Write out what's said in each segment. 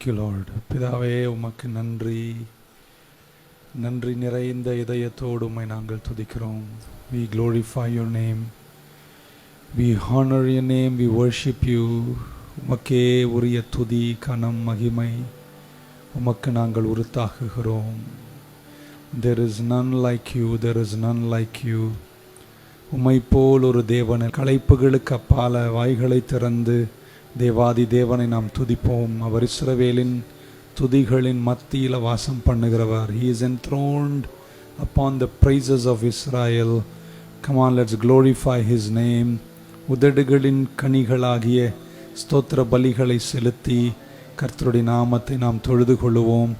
Thank you Lord. பிதாவே, உமக்கு நன்றி. நன்றி நிறைந்த இதயத்தோடு உம்மை நாங்கள் துதிக்கிறோம். We glorify your name. We honor your name. We worship you. உமக்கே உரிய துதி, கனம், மகிமை உமக்கு நாங்கள் உரித்தாக்குகிறோம். There is none like you. There is none like you. உம்மை போல் ஒரு தேவனை களைப்புகளுக்கு அப்பால வாய்களை திறந்து தேவாதி தேவனை நாம் துதிப்போம். அவர் இஸ்ரவேலின் துதிகளின் மத்தியில் வாசம் பண்ணுகிறவர். He is enthroned upon the praises of Israel. Come on, let's glorify his name. உதடுகளின் கனிகளாகிய ஸ்தோத்திர பலிகளை செலுத்தி கர்த்தருடைய நாமத்தை நாம் தொழுது கொள்ளுவோம்.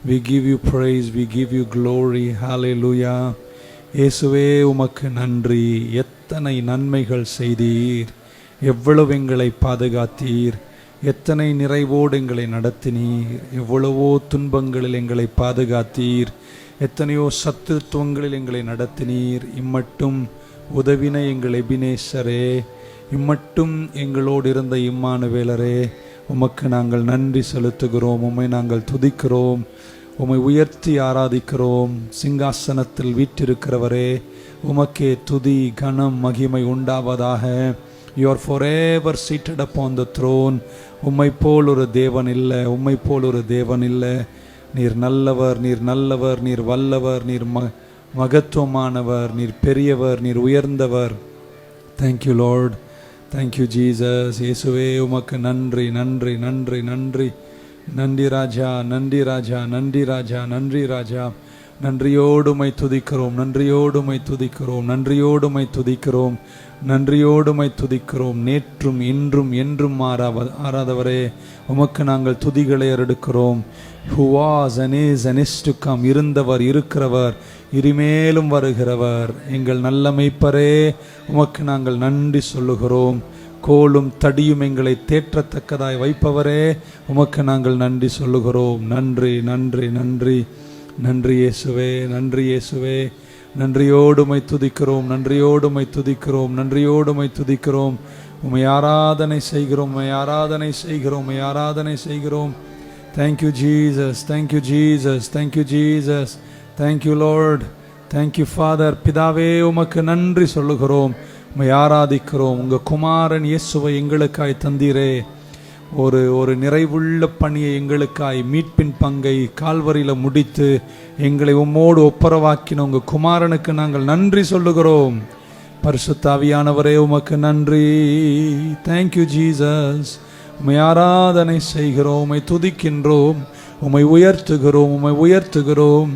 We give you praise, we give you glory. Hallelujah. இயேசுவே, உமக்கு நன்றி. எத்தனை நன்மைகள் செய்தீர், எவ்வளவு எங்களை பாதுகாத்தீர், எத்தனை நிறைவோடு எங்களை நடத்தினீர், எவ்வளவோ துன்பங்களில் எங்களை பாதுகாத்தீர், எத்தனையோ சத்துருத்துவங்களில் எங்களை நடத்தினீர். இம்மட்டும் உதவின எங்கள் எபினேசரே, இம்மட்டும் எங்களோடு இருந்த இம்மானுவேலரே, உமக்கு நாங்கள் நன்றி செலுத்துகிறோம். உம்மை நாங்கள் துதிக்கிறோம், உம்மை உயர்த்தி ஆராதிக்கிறோம். சிங்காசனத்தில் வீற்றிருக்கிறவரே, உமக்கே துதி, கனம், மகிமை உண்டாவதாக. You are forever seated upon the throne. உம்மை போல் ஒரு தேவன் இல்லை, உம்மை போல் ஒரு தேவன் இல்லை. நீர் நல்லவர், நீர் நல்லவர், நீர் வல்லவர், நீர் மகத்துவமானவர், நீர் பெரியவர், நீர் உயர்ந்தவர். Thank you Lord, thank you Jesus. இயேசுவே, உமக்கு நன்றி, நன்றி, நன்றி, நன்றி, நன்றி ராஜா, நன்றி ராஜா, நன்றி ராஜா, நன்றி ராஜா. நன்றியோடுமை துதிக்கிறோம், நன்றியோடுமை துதிக்கிறோம், நன்றியோடுமை துதிக்கிறோம், நன்றியோடுமை துதிக்கிறோம். நேற்றும் இன்றும் என்றும் ஆராதவரே, உமக்கு நாங்கள் துதிகளை எடுக்கிறோம். Who was and is and is to come. இருந்தவர், இருக்கிறவர், இனிமேலும் வருகிறவர், எங்கள் நல்ல மேய்ப்பரே, உமக்கு நாங்கள் நன்றி சொல்லுகிறோம். கோலும் தடியும் எங்களை தேற்றத்தக்கதாய் வைப்பவரே, உமக்கு நாங்கள் நன்றி சொல்லுகிறோம். நன்றி, நன்றி, நன்றி, நன்றி இயேசுவே, நன்றி இயேசுவே. நன்றியோடுமை துதிக்கிறோம், நன்றியோடுமை துதிக்கிறோம், நன்றியோடுமை துதிக்கிறோம். உம்மை ஆராதனை செய்கிறோம், உம்மை ஆராதனை செய்கிறோம், உம்மை ஆராதனை செய்கிறோம். Thank you Jesus, thank you Jesus, thank you Jesus, thank you Lord, thank you father. பிதாவே, உமக்கு நன்றி சொல்லுகிறோம், உம்மை ஆராதிக்கிறோம். உங்கள் குமாரன் இயேசுவை எங்களுக்காய் தந்தீரே. ஒரு நிறைவுள்ள பணியை எங்களுக்காய், மீட்பின் பங்கை கால்வரியில் முடித்து எங்களை உம்மோடு ஒப்புரவாக்கின உங்கள் குமாரனுக்கு நாங்கள் நன்றி சொல்லுகிறோம். பரிசுத்த ஆவியானவரே, உமக்கு நன்றி. Thank you Jesus. உம்மை ஆராதனை செய்கிறோம், உம்மை துதிக்கின்றோம், உம்மை உயர்த்துகிறோம், உம்மை உயர்த்துகிறோம்.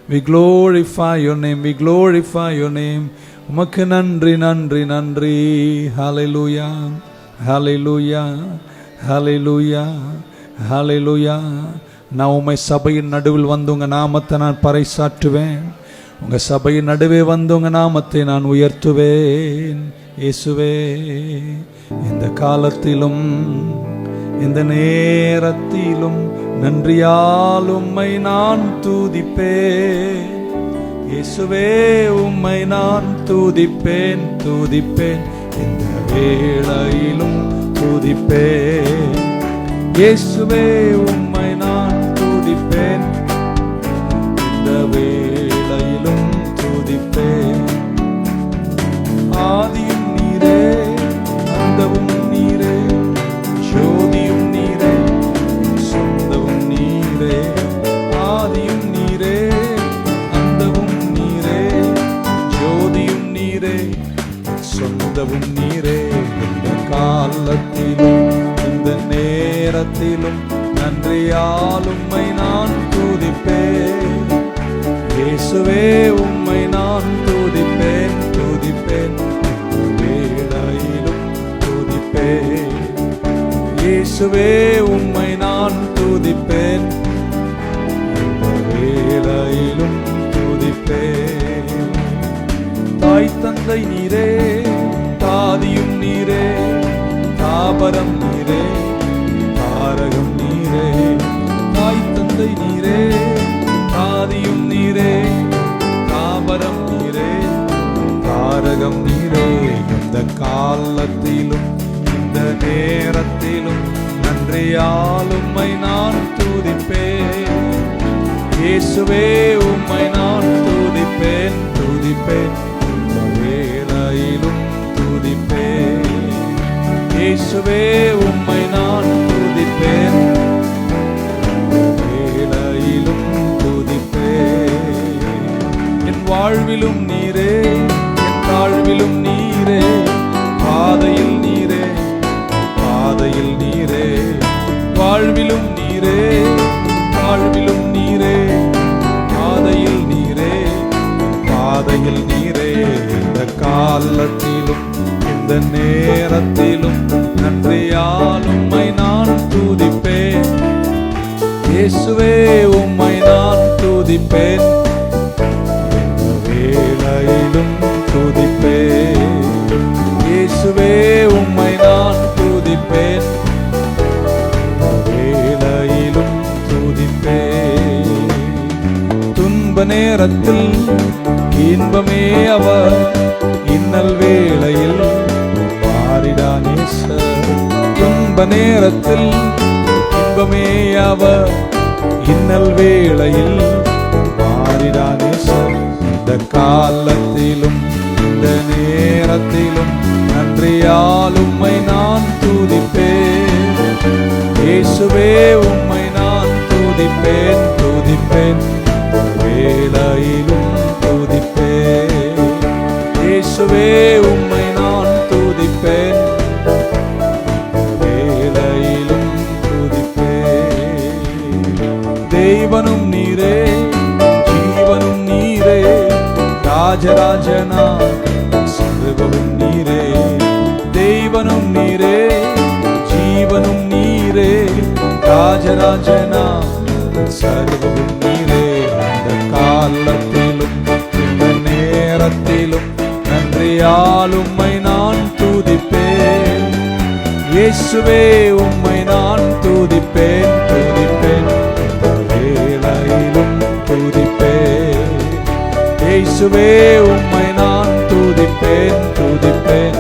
We glorify your name, we glorify your name. உமக்கு நன்றி, நன்றி, நன்றி. ஹல்லேலூயா, ஹல்லேலூயா, ஹல்லேலூயா, ஹல்லேலூயா. நான் உம்மை சபையின் நடுவில் வந்து உங்கள் நாமத்தை நான் பறைசாற்றுவேன். உங்கள் சபையின் நடுவே வந்து உங்கள் நாமத்தை நான் உயர்த்துவேன். இயேசுவே, இந்த காலத்திலும் இந்த நேரத்திலும் நன்றியால் உம்மை நான் துதிப்பேன். இயேசுவே, உம்மை நான் துதிப்பேன், துதிப்பேன். இந்த வேளையிலும் துதிப்பேன். இயேசுவே, உம்மை நான் துதிப்பேன். இந்த வேளையிலும் துதிப்பேன். ஆதியும் நீரே, அந்தவும் நீரே, ஜோதியும் நீரே, சொந்தவும் நீரே. ஆதியும் நீரே, அந்தவும் நீரே, ஜோதியும் நீரே, சொந்தவும் நீரே. இந்த காலத்திலும் இந்த நேரத்திலும் நன்றியால் உம்மை நான் துதிப்பேன். இயேசுவே, உம்மை நான் துதிப்பேன், துதிப்பேன். வேளையிலும் துதிப்பேன். இயேசுவே, உம்மை நான் துதிப்பேன். வேளையிலும் துதிப்பேன். தாய் தந்தை நீரே, தாதியும் நீரே, தாபரம் நீரே, தாரகம் நீரே. தாய் தந்தை நீரே, தாதியும் நீரே, தாபரம் நீரே, தாரகம் நீரே. இந்த காலத்திலும் இந்த நேரத்திலும் நன்றியால் உம்மை நான் இயேசுவே உம்மை நான் துதிப்பேன் துதிப்பேன், வேளையிலும் துதிப்பேன். இயேசுவே உம்மை நான் துதிப்பேன், வேளையிலும் துதிப்பேன். என் வாழ்விலும் நீரே, என் தாழ்விலும் நீரே, பாதையில் நீரே, பாதையில் நீரே, வாழ்விலும் நீரே, வாழ்விலும் நீரே, பாதையில் நீரே, பாதையில் நீரே. இந்த காலத்திலும் இந்த நேரத்திலும் நன்றியால் உம்மை நான் துதிப்பேன். இயேசுவே உம்மை நான் துதிப்பேன், வேளையிலும் துதிப்பேன். இயேசுவே உம்மை நான் துதிப்பேன், வேளையிலும் துதிப்பேன். துன்ப நேரத்தில் இன்பமே அவர், இன்னல் வேளையில் மாறிடா நேசர். துன்ப நேரத்தில் இன்பமே அவர், இன்னல் வேளையில் மாறிடா நேசர். இந்த காலத்திலும் இந்த நேரத்திலும் நன்றியால் உம்மை நான் துதிப்பேன். இயேசுவே உம்மை நான் துதிப்பேன் துதிப்பேன், வேளையிலும் துதிப்பேன். இயேசுவே உம்மை நான் துதிப்பேன், வேளையிலும் துதிப்பேன். தேவனும் நீரே, ஜீவனும் நீரே, ராஜராஜனா சர்வமும் நீரே. தேவனும் நீரே, ஜீவனும் நீரே, ராஜராஜனா சர்வமும் நீரே. இந்த காலத்திலும் இந்த நேரத்திலும் நன்றியால் உம்மை நான் துதிப்பேன். இயேசுவே உம்மை நான் துதிப்பேன் துதிப்பேன், வேளையிலும் துதிப்பேன். இயேசுவே உம்மை நான் துதிப்பேன் துதிப்பேன்.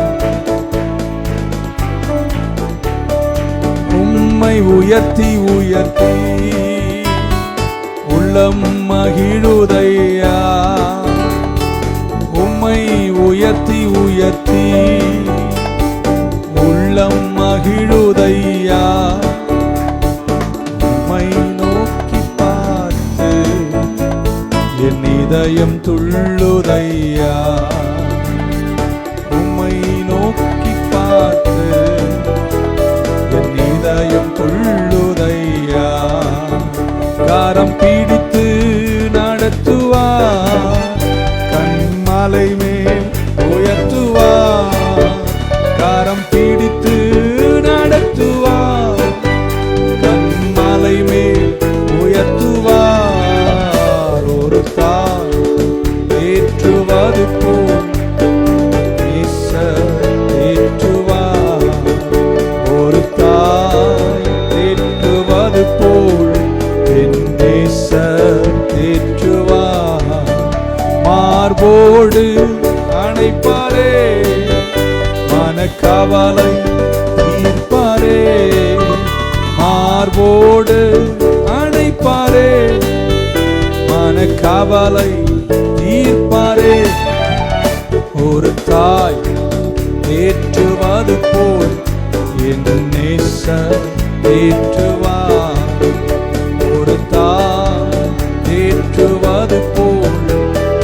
உம்மை உயர்த்தி உயர்த்தி உள்ளம் மகிழுதையா, உம்மை உயர்த்தி உயர்த்தி உள்ளம் மகிழுதையா. உம்மை நோக்கி பார்த்து என் இதயம் துள்ளுதையா. உம்மை நோக்கி பார்த்து என் இதயம் துள்ளுதையா. காரம் பிடித்து நடத்துவார், கண்மலை மேல் உயர்த்துவார். காரம் பிடித்து நடத்துவார், கண்மலை மேல் உயர்த்துவார். ஒரு தாய் ஏற்றுவது போல் நேசர் ஏற்றுவார். ஒரு தாய் ஏற்றுவது போல் என் நேசர் ஏற்றுவார். மார்போடு அணைப்பாரே, மனக்கவலை தீர்ப்பாரே. மார்போடு அணைப்பாரே, மனக்கவலை தீர்ப்பாரே. ஒரு தாய் ஏற்றுவது போல் என் நேசர் ஏற்றுவார். ஒரு தாய் ஏற்றுவது போல்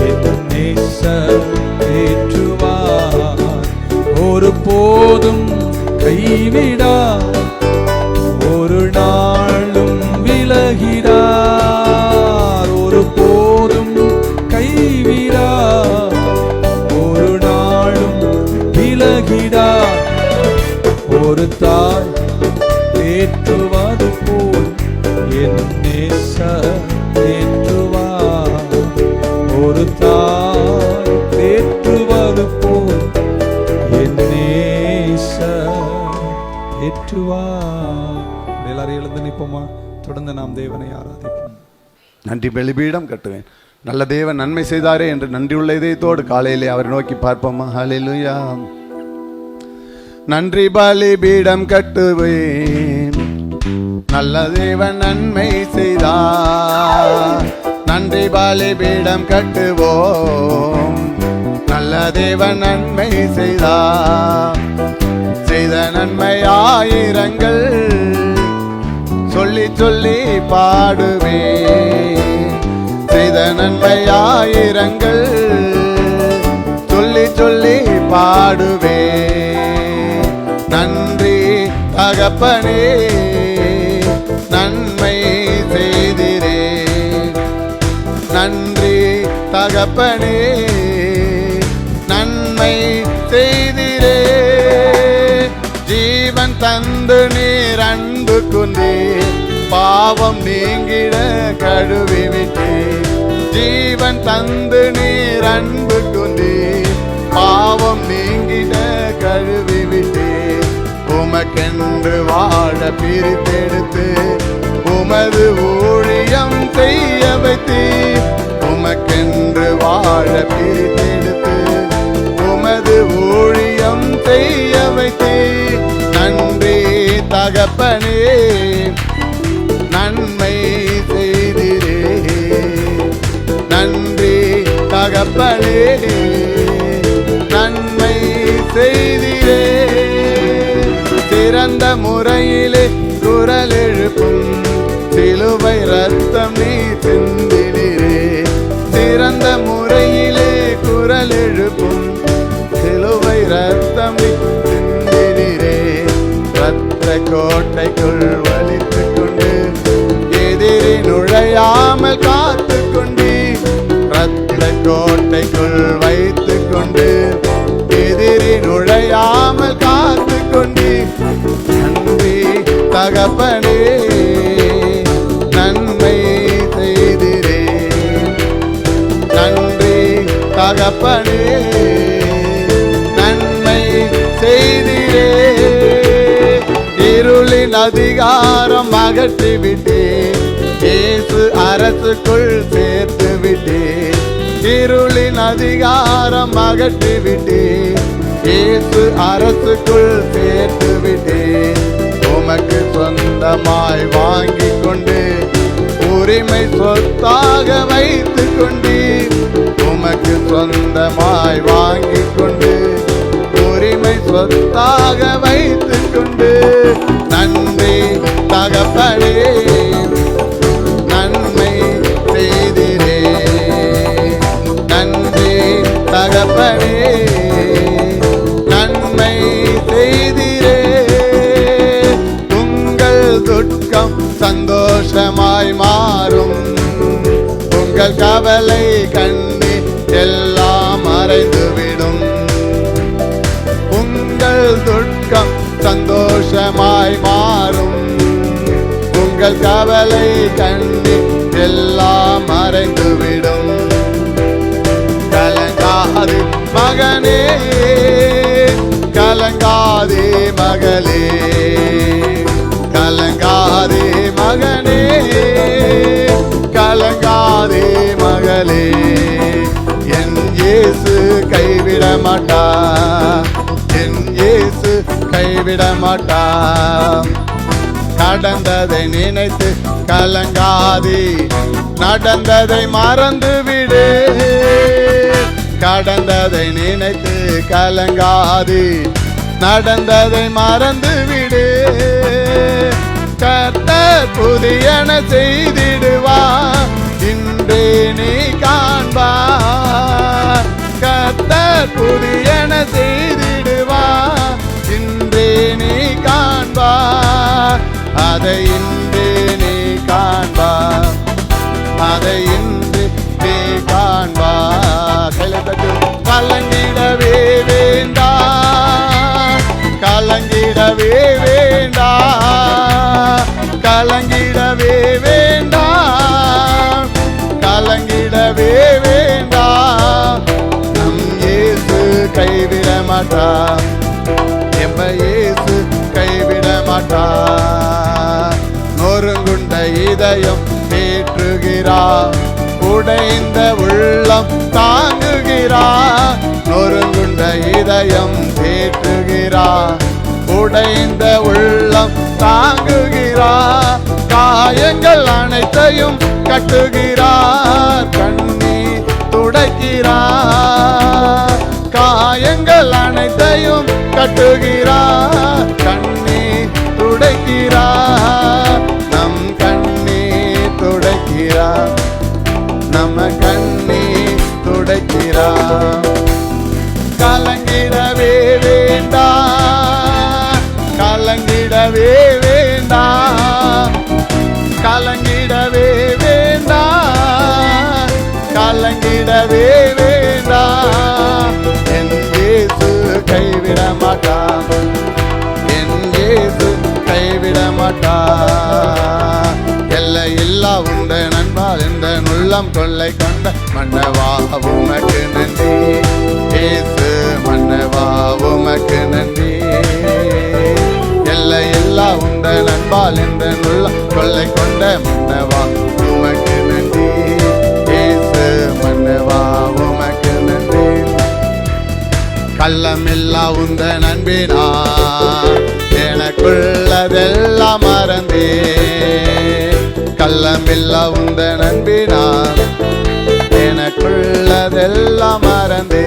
என் நேசர் ஏற்றுவார். ஒரு போதும் கைவிடா, ஒரு நாளும் விலகிடார். ஒரு போதும் கைவிடா, ஒரு நாளும் விலகிடார். ஒரு தாய் ஏற்றுவது போல் என் நேசர் ஏற்றுவார். ஒரு தாய் ஏற்றுவது போல் என் நேசர் ஏற்றுவார். எல்லாரும் எழுந்து நிற்போமா? தொடர்ந்து நாம் தேவனை ஆராதிப்போம். நன்றி பலிபீடம் கட்டுவேன். நல்ல தேவன் நன்மை செய்தாரே என்று நன்றியுள்ள இதயத்தோடு காலையிலே அவரை நோக்கி பார்ப்போமா? ஹல்லேலூயா. நன்றி பலிபீடம் கட்டுவேன், நல்ல தேவன் நன்மை செய்தார். நன்றி பலிபீடம் கட்டுவோம். நல்ல தேவன் நன்மை செய்தார், செய்த நன்மை ஆயிரங்கள் சொல்லி சொல்லி பாடுவே. செய்த நன்மை ஆயிரங்கள் சொல்லி சொல்லி பாடுவே. நன்றி தகப்பனே நன்மை செய்திரே. நன்றி தகப்பனே நன்மை செய்திரே. ஜீவன் தந்து நீர் அன்பு கொண்டே பாவம் நீங்கிட கழுவி விட்டே. ஜீவன் தந்து நீர் அன்பு கொண்டே பாவம் நீங்கிட கழுவி விட்டே. உமக்கென்று வாழ பிரித்தெடுத்து உமது ஊழியம் செய்ய வைத்தே. உமக்கென்று வாழ பிரித்தெடுத்து உமது ஊழியம் செய்ய வைத்தே. நன்றி தகப்பனே நன்மை செய்திரே. நன்றி தகப்பனே நன்மை செய்திரே. சிறந்த முறையிலே குரல் எழுப்பும் சிலுவை ரத்தம் நீ சிந்தினீரே. சிறந்த முறையிலே குரல் எழுப்பும் சிலுவை ரத்தம் நீ சிந்தினீரே. ரத்த கோட்டைக்குள் வலித்து கொண்டு எதிரி நுழையாமல் காத்து கொண்டு. ரத்த கோட்டைக்குள் வைத்து கொண்டு எதிரி நுழையாமல் காத்து கொண்டு. நன்றி தகப்பனே நன்மை செய்திரே. நன்றி தகப்பனே நன்மை செய்திரே. இருளின் அதிகாரம் அகற்றி விட்டே. இயேசு அரசுக்குள் சேர்த்து விட்டே. இருளின் அதிகாரம் அகற்றி விட்டே. இயேசு அரசுக்குள் சேர்த்து விட்டே. உமக்கு சொந்தமாய் வாங்கி கொண்டு உரிமை சொத்தாக வைத்து கொண்டு. உமக்கு சொந்தமாய் வாங்கி கொண்டு உரிமை சொத்தாக வைத்து கொண்டு. நன்றி தகப்பனே நன்மை செய்திரே. நன்றி தகப்பனே நன்மை செய்திரே. உங்கள் துக்கம் சந்தோஷமாய் மாறும். உங்கள் கவலை கண்ணீர் எல்லாம் மறைந்துவிடும். உங்கள் துக்கம் சந்தோஷமாய் மாறும். உங்கள் கவலை கண்ணீர் எல்லாம் மறைந்துவிடும். கலங்காது மகனே கலங்காதே மகளே. கலங்காதே மகனே கலங்காதே மகளே. என் இயேசு கைவிட மாட்டா. என் இயேசு கைவிட மாட்டா. நடந்ததை நினைத்து கலங்காதே. நடந்ததை மறந்து விடு. கடந்ததை நினைத்து கலங்காதே. நடந்ததை மறந்து விடு. கர்த்தர் புதியன செய்திடுவார். இன்றே நீ காண்பார். கர்த்தர் புதியன செய்திடுவார். இன்றே நீ காண்பார். அதை இன்றே நீ காண்பார். அதை இன்று நீ காண்பார். கலங்கிடவே வேண்டாம். கலங்கிடவே வேண்டாம். கலங்கிடவே வேண்டாம். கலங்கிடவே வேண்டாம். நம் இயேசு கைவிட மாட்டார். எம்ம இயேசு கைவிட மாட்டார். நொறுங்குண்ட இதயம் தேற்றுகிறார். உடைந்த உள்ளம் தாங்குகிறார். நொறுங்குண்ட இதயம் தேற்றுகிறார். உடைந்த உள்ளம் தாங்குகிறார், காயங்கள் அனைத்தையும் கட்டுகிறார், கண்ணீர் துடைக்கிறார், காயங்கள் அனைத்தையும் கட்டுகிறார், கண்ணீர் துடைக்கிறார், நம் கண்ணீர் துடைக்கிறார், நம்ம கண்ணீர் துடைக்கிறார். கலங்கிடவே வேண்டாம், கலங்கிடவே வேண்டாம், கலங்கிடவே வேண்டாம், கலங்கிடவே வேண்டாம். என் இயேசு கைவிட மாட்டார், என் இயேசு கைவிட மாட்டார். எல்லை இல்லா உந்த நண்பால் இந்த உள்ளம் கொள்ளை கொண்ட மன்னவா உமக்கு நன்றி, இயேசு மன்னவா உமக்கு நன்றி. எல்லை இல்லா உந்த நண்பால் இந்த உள்ளம் கொள்ளை கொண்ட மன்னவா உமக்கு நன்றி, இயேசு மன்னவா உமக்கு நன்றி. கள்ளமில்லா உந்த நண்பினா எனக்குள்ளதெல்லாம் மறந்தே, கள்ளமில்லா உந்த நண்பினா எனக்குள்ளதெல்லாம் மறந்தே.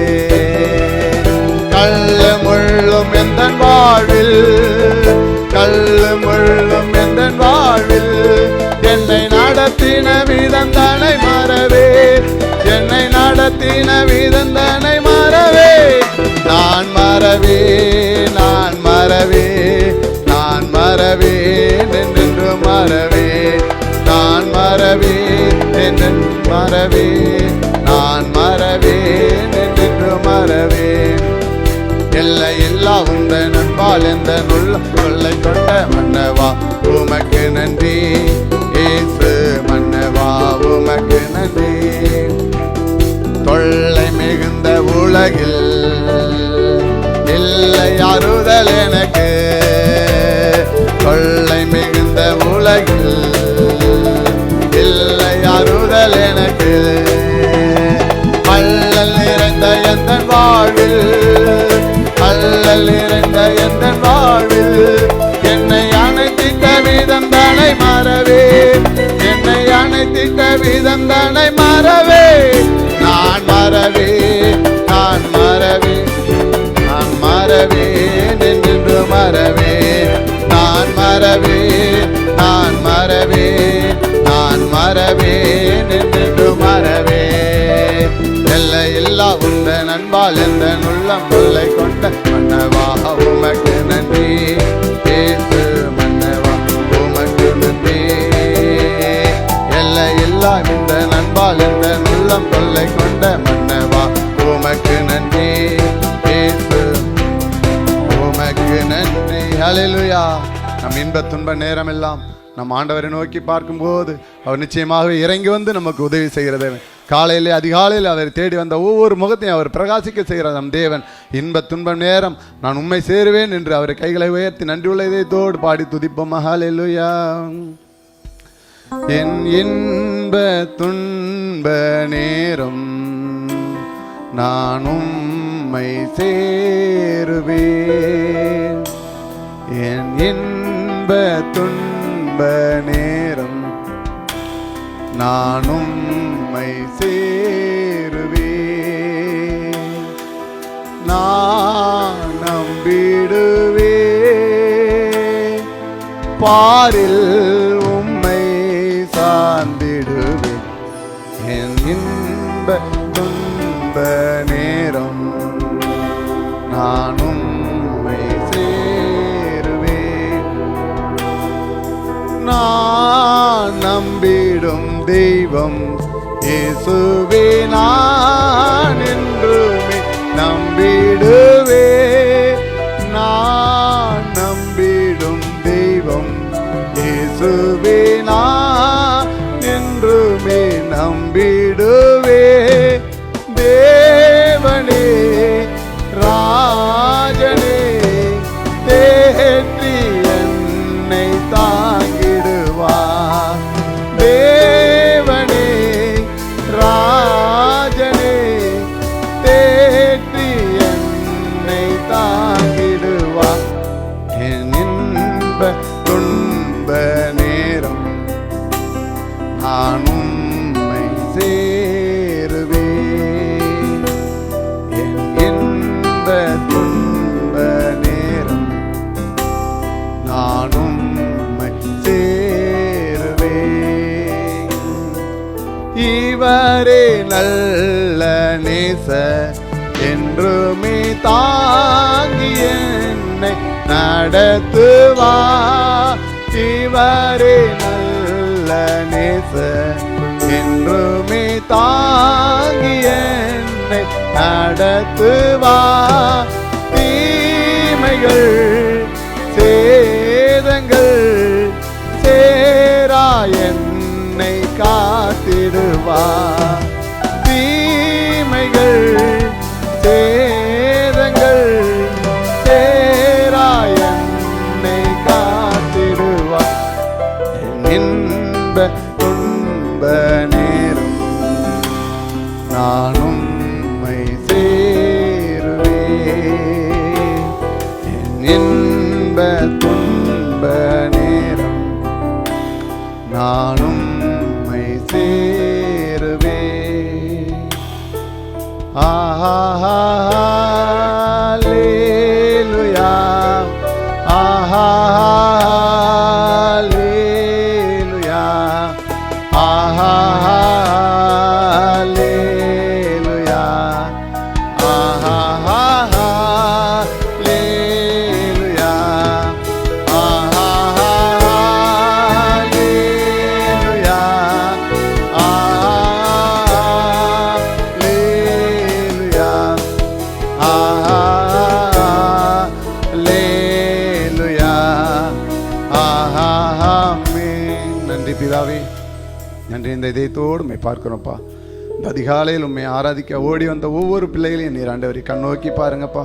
கள்ளு முள்ளும் எந்த வாழ்வில், கள்ளு முள்ளும் எந்த வாழ்வில் என்னை நடத்தின விதம் தானை மறவே, என்னை நடத்தின விதம் தானை மறவே. நான் மறவே, நான் மறவே, நான் மறவே என்று மறவே, நான் மறவே என்று மறவே, நான் மறவே என்று மறவே. எல்லை இல்லா உந்த நண்பால் எந்த நுள்ள கொள்ளை கொண்ட மன்னவா உமக்கு நன்றி, இயேசு மன்னவா உமக்கு நன்றி. தொல்லை மிகுந்த உலகில் இல்லை அறுதல் எனக்கு, தொல்லை மிகுந்த உலகில் இல்லை அறுதல் எனக்கு. அல்லல் நிறைந்த எந்த வாழ்வில், அல்லல் நிறைந்த எந்த வாழ்வில் என்னை அணைத்திட்ட விதம் தானை மறவே, என்னை அணைத்திட்ட விதம் தானை மறவே. நான் மறவே, நான் மறவே, நான் மறவே நின்று மறவே, நான் மறவே, நான் மறவே, நான் மறவே நின்று மறவே. எல்லை இல்லா உந்த நண்பால் எந்த உள்ளம் கொள்ளை கொண்ட மன்னவா உமக்கு நன்றி, இயேசு மன்னவா உமக்கு நன்றி. எல்லை இல்லா இந்த நண்பால் எந்த உள்ளம் கொள்ளை கொண்ட மன்னவா உமக்கு நன்றி, இயேசு உமக்கு நன்றி. ஹல்லேலூயா. நம் இன்ப துன்ப நேரம் எல்லாம் நம் ஆண்டவரை நோக்கி பார்க்கும்போது அவர் நிச்சயமாகவே இறங்கி வந்து நமக்கு உதவி செய்கிற தேவன். காலையிலே அதிகாலையில் அவரை தேடி வந்த ஒவ்வொரு முகத்தையும் அவர் பிரகாசிக்க செய்கிற நம் தேவன். இன்ப துன்ப நேரம் நான் உண்மை சேருவேன் என்று அவரை கைகளை உயர்த்தி நன்றியுள்ள இதயத்தோடு பாடி துதிப்போம். ஹல்லேலூயா. என் இன்ப துன்ப நேரம் நான் உம்மை சேருவேன், என் இன்ப துன்ப நேரம் நான் உம்மை சேருவேன். நான் நம்பிடுவேன், பாரில் உம்மை சார்ந்திடுவேன், என் இன்ப துன்ப நேரம் நான் உம்மை சேருவேன். நான் நம்பிடும் தெய்வம் இயேசுவே, நான் என்றுமே நம்பிடுவே. நான் நம்பிடும் தெய்வம் இயேசுவே, நான் என்றுமே நம்பிடுவே. தேவனே ராஜனே தேற்றி என்னை தாங்கிடுவார். தேவனே ராஜனே என்றுமே தாங்கி என்னை நடத்துவார். இவரே நல்ல நேசர், என்றுமே தாங்கி என்னை நடத்துவார். தீமைகள் சேதங்கள் சேரா என்னை காத்திடுவார். தீமைகள் சேதங்கள் சேரா என்னை காத்திடுவார். இன்ப துன்ப நேரம் நான் உம்மை சேருவேன். இன்ப துன்ப நேரம் நான் உம்மை சேருவேன். ஹல்லேலூயா, ஹல்லேலூயா, ஹல்லேலூயா, ஹல்லேலூயா, ஹல்லேலூயா, ஹல்லேலூயா, ஆமென். நன்றி பிதாவே, நன்றி. இந்த இதயத்தோடு உம்மை பார்க்கிறோம்ப்பா. இந்த அதிகாலையில் உண்மை ஆராதிக்க ஓடி வந்த ஒவ்வொரு பிள்ளைகளையும் நீர் ஆண்டவரை கண்ணோக்கி பாருங்கப்பா.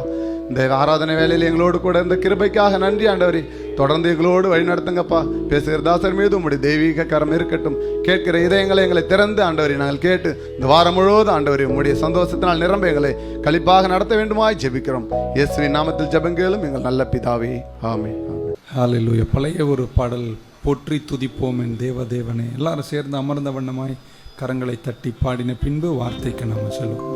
இந்த ஆராதனை வேலையில் எங்களோடு கூட இந்த கிருபைக்காக நன்றி ஆண்டவரே. தொடர்ந்து எங்களோடு வழி நடத்துங்கப்பா. பேசுகிற தாசர் மீது உம்முடைய தெய்வீக கரம் இருக்கட்டும். கேட்கிற இதயங்களை எங்களை திறந்து ஆண்டவரை நாங்கள் கேட்டு இந்த வாரம் முழுவதும் ஆண்டவரை உம்முடைய சந்தோஷத்தினால் நிரம்ப எங்களை களிப்பாக நடத்த வேண்டுமாய் ஜெபிக்கிறோம். இயேசுவின் நாமத்தில் ஜெபங்களும் எங்கள் நல்ல பிதாவே, ஆமென். ஹல்லேலூயா. பழைய ஒரு பாடல், போற்றி துதிப்போம் என் தேவதேவனே. எல்லாரும் சேர்ந்து அமர்ந்த வண்ணமாய் கரங்களை தட்டி பாடின பின்பு வார்த்தைக்கு நம்ம செல்வோம்.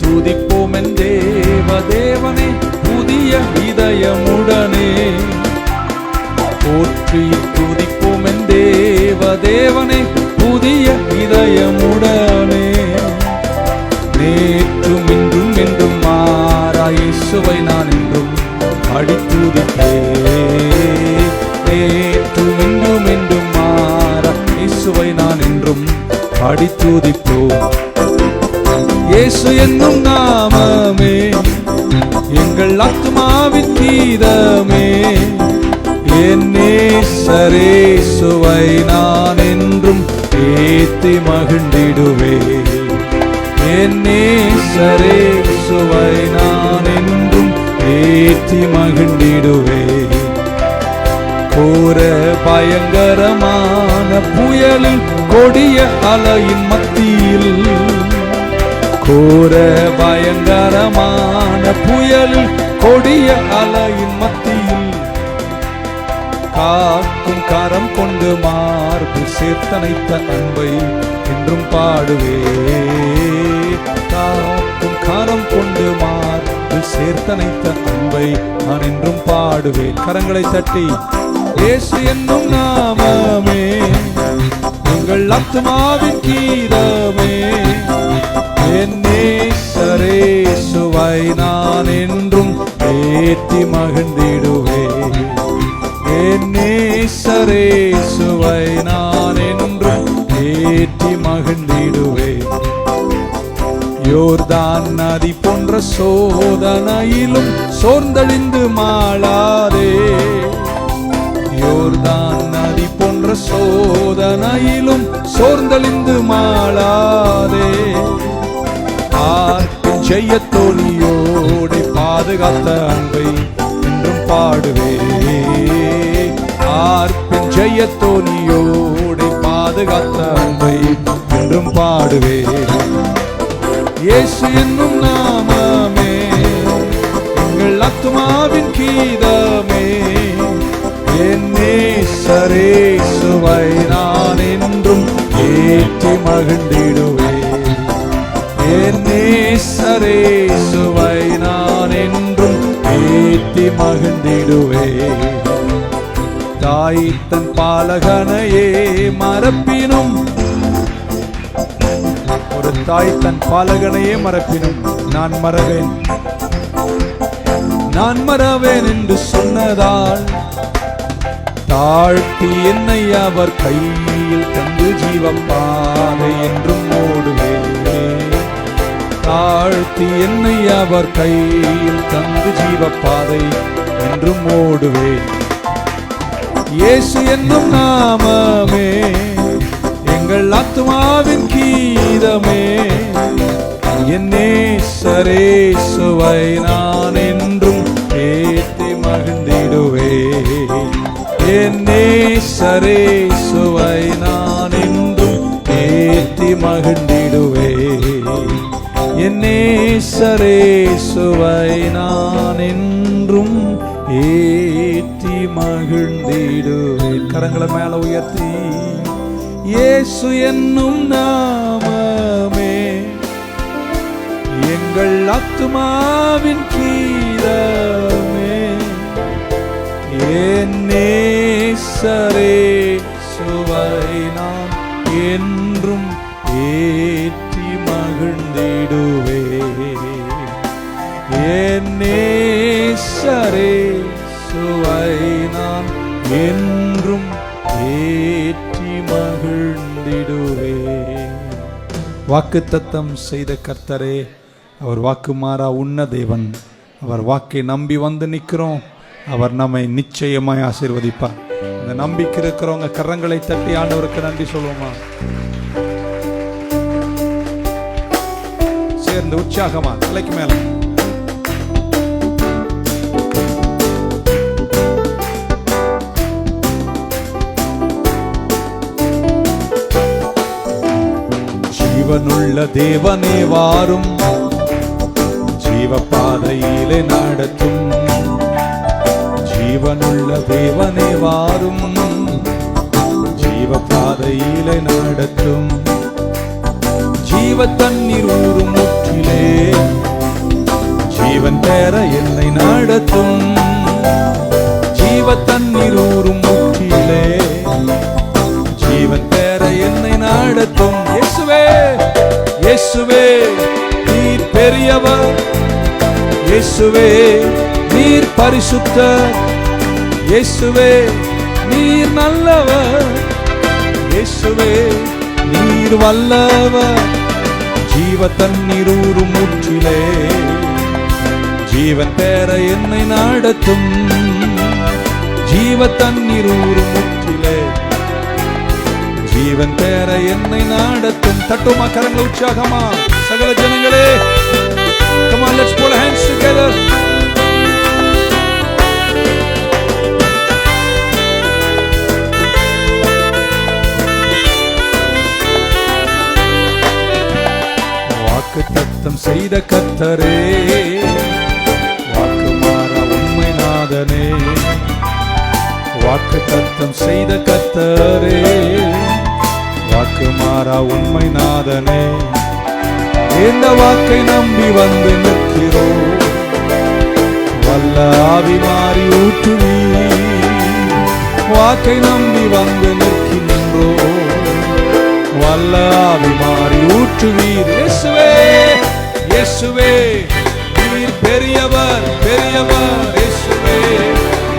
துதிப்போம் என் தேவதேவனே, புதிய இதயமுடனே. போற்றி துதிப்போம் என் தேவதேவனே, புதிய இதயமுடனே. நேற்றும் இன்றும் என்றும் மாறா இயேசுவை நான் என்றும் அடித்துதிப்பேன். நேற்றும் இன்றும் என்றும் மாறா இயேசுவை நான் என்றும் அடித்துதிப்போம். இயேசு என்னும் நாமமே எங்கள் ஆத்துமாவின் கீதமே. என் நேசரேசுவை நான் என்றும் ஏத்தி மகிழ்ந்திடுவேன். என் நேசரேசுவை நான் என்றும் ஏத்தி மகிழ்ந்திடுவேன். கோர பயங்கரமான புயலில் கொடிய அலையின் மத்தியில், கோர பயங்கரமான புயலில் கொடிய அலையின் மத்தியில், காக்கும் கரம் கொண்டு மார்பு சேர்த்தனைத்த அன்பை என்றும் பாடுவே. காக்கும் கரம் கொண்டு மார்பு சேர்த்தனைத்த அன்பை நான் என்றும் பாடுவேன். கரங்களை தட்டி இயேசு என்னும் நாமமே எங்கள் ஆத்துமாவின் கீதமே. என் நேசரேசுவை நான் என்றும் ஏத்தி மகிழ்ந்திடுவேன். என் நேசரேசுவை நான் என்றும் ஏத்தி மகிழ்ந்திடுவேன். யோர்தான் நதி போன்ற சோதனையிலும் சோர்ந்தழிந்து மாளாதே. யோர்தான் நதி போன்ற சோதனையிலும் சோர்ந்தழிந்து மாளாதே. ஆர்க்கும் ஜெயத்தோனியோடு பாதுகாத்த அன்பை என்றும் பாடுவே. ஆர்க்கும் ஜெயத்தோனியோடு பாதுகாத்த அன்பை என்றும் பாடுவே. இயேசு என்னும் நாமமே எங்கள் ஆத்துமாவின் கீதமே. மகிழ்ந்திடுவே. என் நேசரேசுவை நான் என்றும் ஏத்தி மகிழ்ந்திடுவே. தாய் தன் பாலகனையே மறப்பினும், ஒரு தாய் தன் பாலகனையே மறப்பினும் நான் மறவேன், நான் மறவேன் என்று சொன்னதால் தாழ்த்தி என்னை அவர் கையில் தந்து ஜீவப்பாதை என்றும் ஓடுவேன். தாழ்த்தி என்னை அவர் கையில் தந்து ஜீவப்பாதை என்றும் ஓடுவேன். இயேசு என்னும் நாமமே எங்கள் ஆத்துமாவின் கீதமே. என் நேசரேசுவை நான் என்றும் ஏத்தி மகிழ்ந்திடுவே. என் நேசரேசுவை நான் என்றும் ஏத்தி மகிழ்ந்திடுவே. என் நேசரேசுவை நான் என்றும் ஏத்தி மகிழ்ந்திடுவே. கரங்களை மேல உயர்த்தி இயேசு என்னும் நாமமே எங்கள் ஆத்துமாவின் கீதமே. என் நேசரேசுவை நான் என்றும் ஏற்றி மகிழ்ந்திடுவே. என் நேசரேசுவை நான் என்றும் ஏற்றி மகிழ்ந்திடுவே. வாக்குத்தத்தம் செய்த கர்த்தரே, அவர் வாக்கு மாறா உன்ன தேவன். அவர் வாக்கை நம்பி வந்து நிற்கிறோம். அவர் நம்மை நிச்சயமாய் ஆசீர்வதிப்பார். இந்த நம்பிக்கை இருக்கிறவங்க கரங்களை தட்டி ஆண்டவருக்கு நன்றி சொல்லுவோமா? சேர்ந்து உற்சாகமா தலைக்கு மேல ஜீவனுள்ள தேவனே வாரும், ஜீவபாதையிலே நடத்தும். ஜீவனுள்ள தேவனே வாரும், ஜீவபாதையிலே நடத்தும். ஜீவ தண்ணீர் ஊறும் முற்றிலே ஜீவன் பெற என்னை நடத்தும். ஜீவ தண்ணீர் ஊறும் முற்றிலே ஜீவன் பெற என்னை நடத்தும். இயேசுவே, இயேசுவே நீர் பெரியவர். இயேசுவே நீர் பரிசுத்தர். இயேசுவே நீர் நல்லவர். இயேசுவே நீர் வல்லவர். ஜீவ தண்ணீர் ஊறும் முற்றிலே ஜீவன் பெற என்னை நடத்தும். ஜீவ தண்ணீர் ஊறும் முற்றிலே ஜீவன் பெற என்னை நடத்தும். தட்டுமா கரங்கள் உற்சாகமா சகல ஜனங்களே. Come on, let's put our hands together. வாக்குத்தத்தம் செய்த கர்த்தரே, வாக்கு மாறா உண்மை நாதனே. வாக்குத்தத்தம் செய்த கர்த்தரே, வாக்கு மாறா உண்மை நாதனே. இந்த வாக்கை நம்பி வந்து நிற்கிறோம். வல்ல ஆவி மாறி ஊற்றுவி. வாக்கை நம்பி வந்து நிற்கின்றோம். வல்ல ஆவி மாறி ஊற்றுவீர். இயேசுவே, இயேசுவே நீர் பெரியவர், பெரியவர். இயேசுவே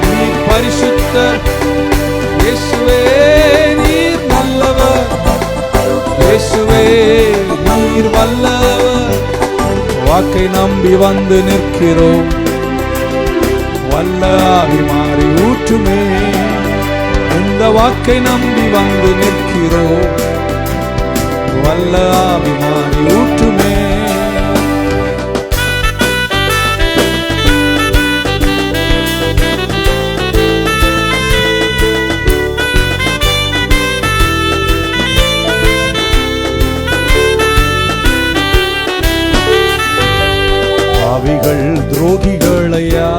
நீர் பரிசுத்தர். இயேசுவே நீர் நல்லவர். இயேசுவே நீர் வல்லவர். வாக்கை நம்பி வந்து நிற்கிறோம். வல்ல ஆவி மாறி ஊற்றுமே. இந்த வாக்கை நம்பி வந்து நிற்கிறோம். வல்ல ஆவி மாறி ஊற்றுமே. பாவிகள் துரோகிகளையா,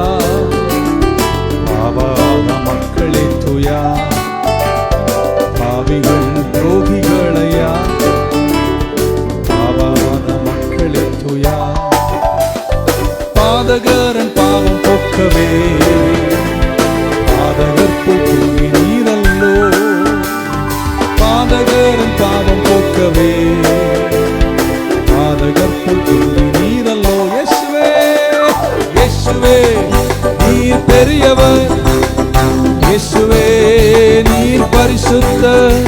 பாவாத மக்களே துயா. பாவிகள் துரோகிகளையா, பெரியவர், இயேசுவே நீர் பரிசுத்தர்,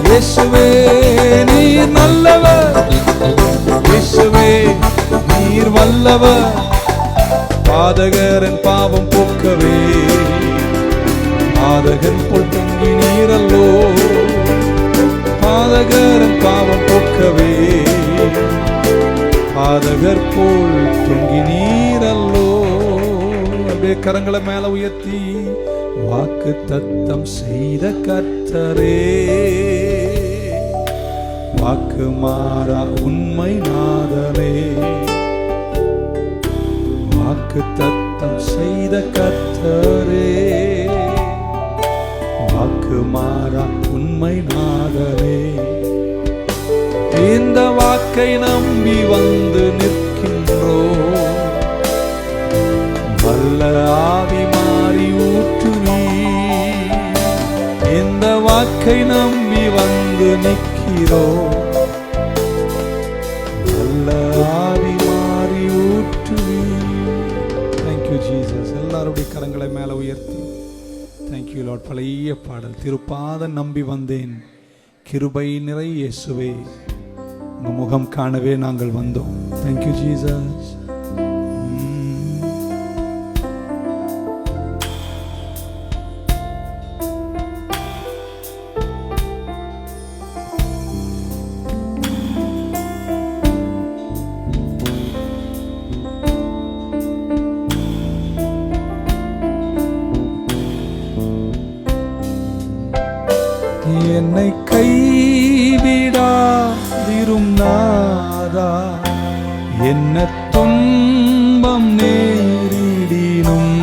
இயேசுவே நீர் நல்லவர், இயேசுவே நீர் வல்லவர். பாதகரின் பாவம் போக்கவே பாதகன் போல் தொங்கி நீரல்லோ, பாதகரின் பாவம் போக்கவே பாதகர் போல் தொங்கி நீரல்லோ. அப்படியே கரங்களை மேல உயர்த்தி வாக்கு தத்தம் செய்த கர்த்தரே, வாக்கு மாறா உண்மை நாதனே, வாக்கு தத்தம் செய்த கர்த்தரே, வாக்கு மாறா உண்மை நாதனே. இந்த வாக்கை நம்பி வந்து நிற்கின்றோம், வல்ல ஆவி மாறி ஊற்றுவி. இந்த வாக்கை நம்பி வந்து நிற்கிறோம், வல்ல ஆவி மாறி ஊற்றுவி. Thank you Jesus. எல்லாருடைய கரங்களை மேல உயர்த்தி தேங்க்யூ லார்ட். பழைய பாடல், திருப்பாதம் நம்பி வந்தேன், கிருபை நிறை இயேசுவே, உங்க முகம் காணவே நாங்கள் வந்தோம். Thank you Jesus. என்னை கைவிடாதிரும் நாதா, என்ன துன்பம் நேரிடினும்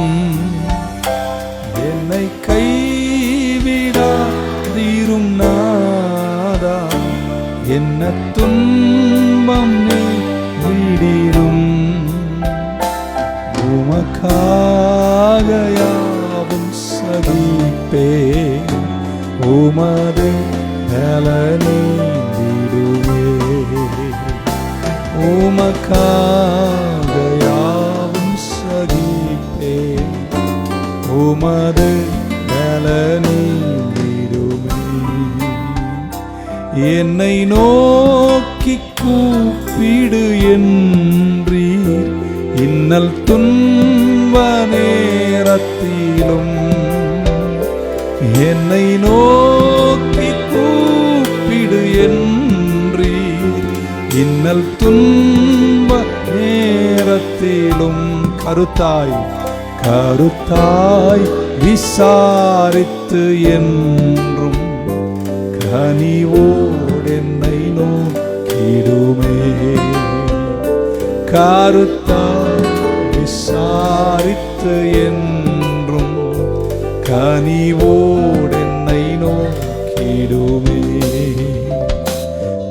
என்னை கைவிடாதிரும் நாதா, என்ன துன்பம் நேரிடினும் உமக்காக யாவும் சகிப்பேன், உமது நலனீந்திடுவே, உமக்காக யாவும் சகிப்பேன், உமது நலனீந்திடுவே. என்னை நோக்கி கூப்பிடு என்றீர், இன்னல் துன்ப நேரத்திலும் என்னை நோக்கி கூப்பிடு என்றீர், இன்னல் துன்ப நேரத்திலும் கருத்தாய் கருத்தாய் விசாரித்து என்றும் கனிவோடு என்னை நோக்கிடுமே, கருத்தாய் விசாரித்து என்றும் கனிவோடு என்னை நோக்கிடுமே.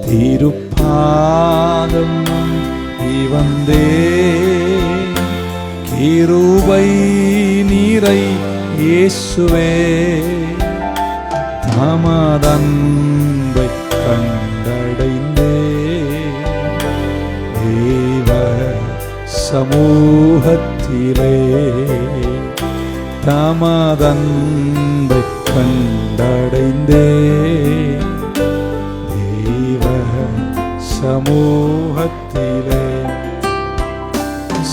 திருப்பாதம் நம்பி வந்தேன், கிருபை நிறை இயேசுவே, தமதன்பை கண்டடைந்தேன், தேவ சமூகத்திலே தமதன்பை கண்டடைந்தேன், தேவ சமூகத்திலே.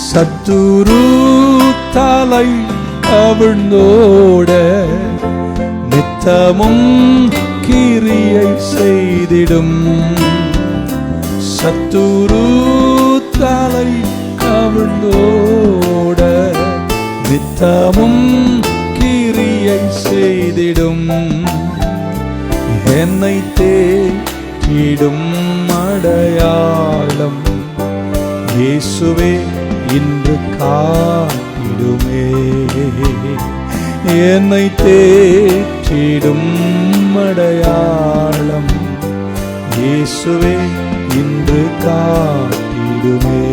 சத்துரு தலை கவிழ்ந்தோட நித்தமும் கிரியை செய்திடும், சத்துரு தலை கவிழ்ந்தோட நித்தமும் கிரியை செய்திடும், என்னை தேடிடும் அடையாளம் இயேசுவே இன்று காட்டிடுமே, என்னை தேடிடும் அடையாளம் இயேசுவே இன்று காட்டிடுமே.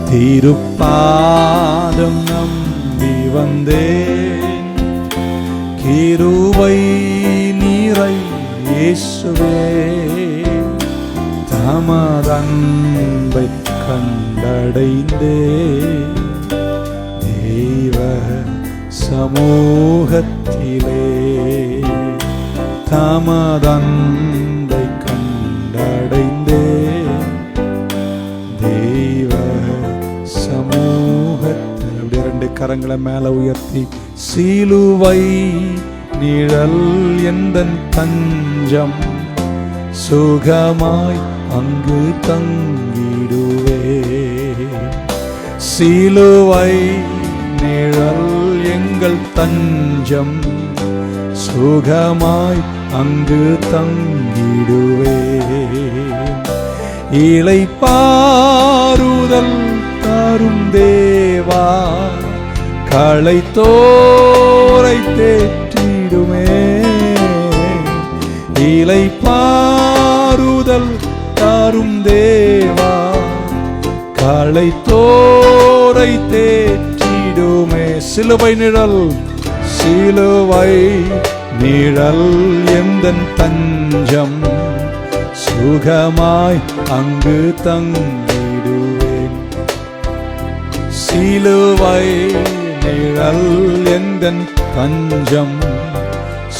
திருப்பாதம் நம்பி வந்தேன், கிருபை நிறை இயேசுவே, தமதன்பை கண்டடைந்தேன், தேவ தெய்வ சமூகத்திலே தாமதந்தை கண்டடைந்தே தெய்வ சமூகத்தில். அப்படி ரெண்டு கரங்களை மேல உயர்த்தி, சிலுவை நிழல் எந்தன் தஞ்சம், சுகமாய் அங்கு தங்கிடுவே. சிலுவை நிழல் எங்கள் தஞ்சம், சுகமாய் அங்கு தங்கிடுவே. இளைப்பாறுதல் தரும் தேவா, களைத்தோரை தேற்றிடுமே. இளைப்பாறுதல் தரும் தேவா, களைத்தோரை தேற்றிடுமே. சிலுவை நிழல், சிலுவை நிழல் எந்தன் தஞ்சம், சுகமாய் அங்கு தங்கிடுவேன். சிலுவை நிழல் எந்தன் தஞ்சம்,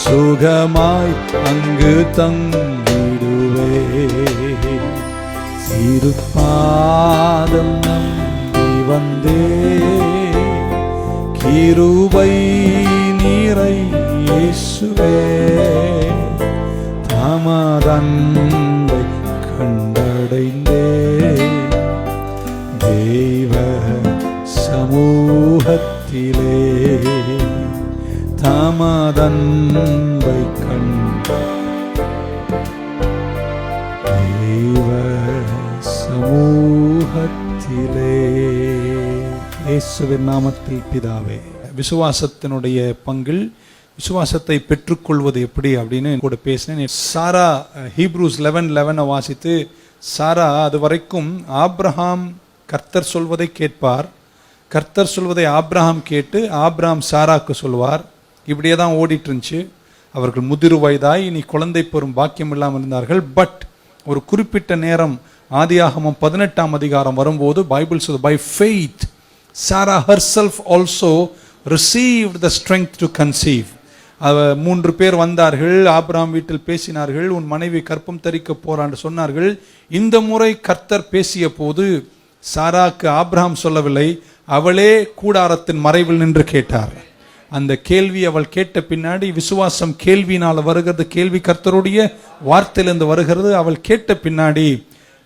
சுகமாய் அங்கு தங்கிடுவே. திருப்பாதம் நம்பி வந்தே, கிருபை நீரை இயேசுவே, தாமதந்தை கண்டடைந்தே தெய்வ சமூகத்திலே தாமதந்தை கண்ட தெய்வ சமூகத்திலே. இயேசுவின் நாமத்தில் பிதாவே. விசுவாசத்தினுடைய பங்கில் விசுவாசத்தை பெற்றுக்கொள்வது எப்படி அப்படின்னு கூட பேசினேன். சாரா ஹீப்ரூஸ் 11:11 வாசித்து, சாரா அது வரைக்கும் ஆபிரகாம் கர்த்தர் சொல்வதை கேட்பார், கர்த்தர் சொல்வதை ஆபிரகாம் கேட்டு ஆபிரகாம் சாராக்கு சொல்வார். இப்படியே தான் ஓடிட்டு இருந்துச்சு. அவர்கள் முதிர் வயதாய் இனி குழந்தை பெறும் பாக்கியம் இல்லாமல் இருந்தார்கள். பட் ஒரு குறிப்பிட்ட நேரம் ஆதியாகமம் 18ஆம் அதிகாரம் வரும்போது பைபிள் சொல்லுது, by faith Sarah herself also received the strength to conceive. 3 பேர் வந்தார்கள், ஆபிரகாம் வீட்டில் பேசினார்கள், உன் மனைவி கற்பம் தரிக்க போறான்னு சொன்னார்கள். இந்த முறை கர்த்தர் பேசிய போது சாராக்கு ஆபிரகாம் சொல்லவில்லை, அவளே கூடாரத்தின் மறைவில் நின்று கேட்டார். அந்த கேள்வி அவள் கேட்ட பின்னாடி, விசுவாசம் கேள்வினால் வருகிறது, கேள்வி கர்த்தருடைய வார்த்தையிலிருந்து வருகிறது. அவள் கேட்ட பின்னாடி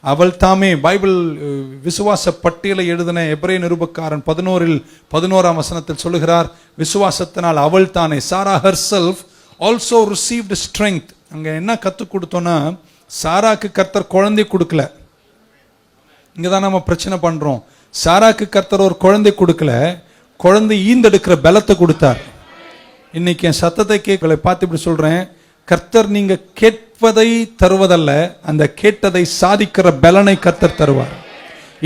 அவள் தாமே பைபிள் விசுவாச பட்டியலை எழுதின எபிரேய நிருபக்காரன் 11:11 வசனத்தில் சொல்லுகிறார், விசுவாசத்தினால் அவள் தானே, சாரா ஹர்செல்ஃப் ஆல்சோ ரிசீவ்ட் ஸ்ட்ரெங்த். அங்க என்ன கற்றுக் கொடுத்தோன்னா, சாராக்கு கர்த்தர் குழந்தை கொடுக்கல. இங்கதான் நம்ம பிரச்சனை பண்றோம். சாராக்கு கர்த்தர் ஒரு குழந்தை கொடுக்கல, குழந்தை ஈந்தெடுக்கிற பலத்தை கொடுத்தார். இன்னைக்கு என் சத்தத்தை கேட்கல பார்த்து இப்படி சொல்றேன், கர்த்தர் நீங்க கேட்பதை தருவதல்ல, அந்த கேட்டதை சாதிக்கிற பலனை கர்த்தர் தருவார்,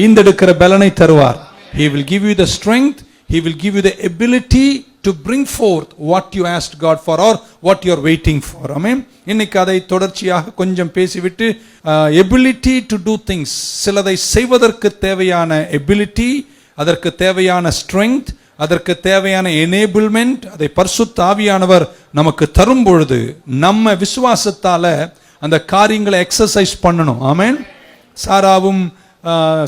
ஈந்தெடுக்கிற பலனை தருவார். He will give you the strength, He will give you the ability to bring forth what you asked God for or what you are waiting for. Amen. இன்னைக்கு அதை தொடர்ச்சியாக கொஞ்சம் பேசிவிட்டு, ability to do things, சிலதை செய்வதற்கு தேவையான ability, அதற்கு தேவையான ஸ்ட்ரெங்த், அதற்கு தேவையான எனேபிள்மெண்ட், அதை பரிசுத்த ஆவியானவர் நமக்கு தரும் பொழுது நம்ம விசுவாசத்தால அந்த காரியங்களை எக்ஸசைஸ் பண்ணணும். ஆமென்.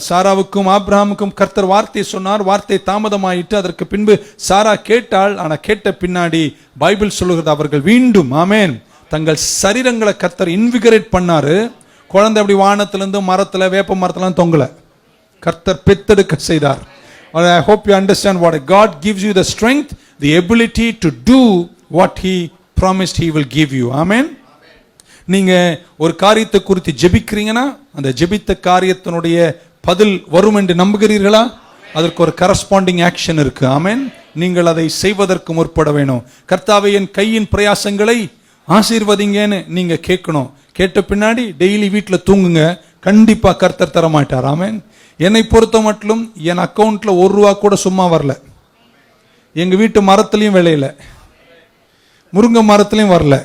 சாராவுக்கும் ஆபிரகாமுக்கும் கர்த்தர் வார்த்தை சொன்னார், வார்த்தை தாமதமாயிட்டு. அதற்கு பின்பு சாரா கேட்டாள். ஆனா கேட்ட பின்னாடி பைபிள் சொல்லுகிறது, அவர்கள் மீண்டும் ஆமென் தங்கள் சரீரங்களை கர்த்தர் இன்விகரேட் பண்ணாரு. குழந்தை அப்படி வானத்திலிருந்து மரத்துல வேப்ப மரத்துல தொங்கல, கர்த்தர் பெத்தெடுக்க செய்தார். I hope you understand what God gives you the strength, the ability to do what He promised He will give you. Amen. நீங்க ஒரு காரியத்தை குறித்து ஜெபிக்கிறீங்கன்னா, அந்த ஜெபித்த காரியத்தினுடைய பதில் வரும் என்று நம்புகிறீர்களா? அதற்கு ஒரு கரஸ்பாண்டிங் ஆக்ஷன் இருக்கு. ஆமென். நீங்கள் அதை செய்வதற்கு முற்பட வேணும். கர்த்தாவே, என் கையின் பிரயாசங்களை ஆசீர்வதிங்கன்னு நீங்க கேட்கணும். கேட்ட பின்னாடி டெய்லி வீட்டில் தூங்குங்க, கண்டிப்பா கர்த்தர் தர மாட்டார். ஆமென். என்னை பொறுத்த மட்டும் என் அக்கௌண்ட்ல ₹1 கூட சும்மா வரல, எங்க வீட்டு மரத்திலையும் விளையல, முருங்கை மரத்திலையும் வரல,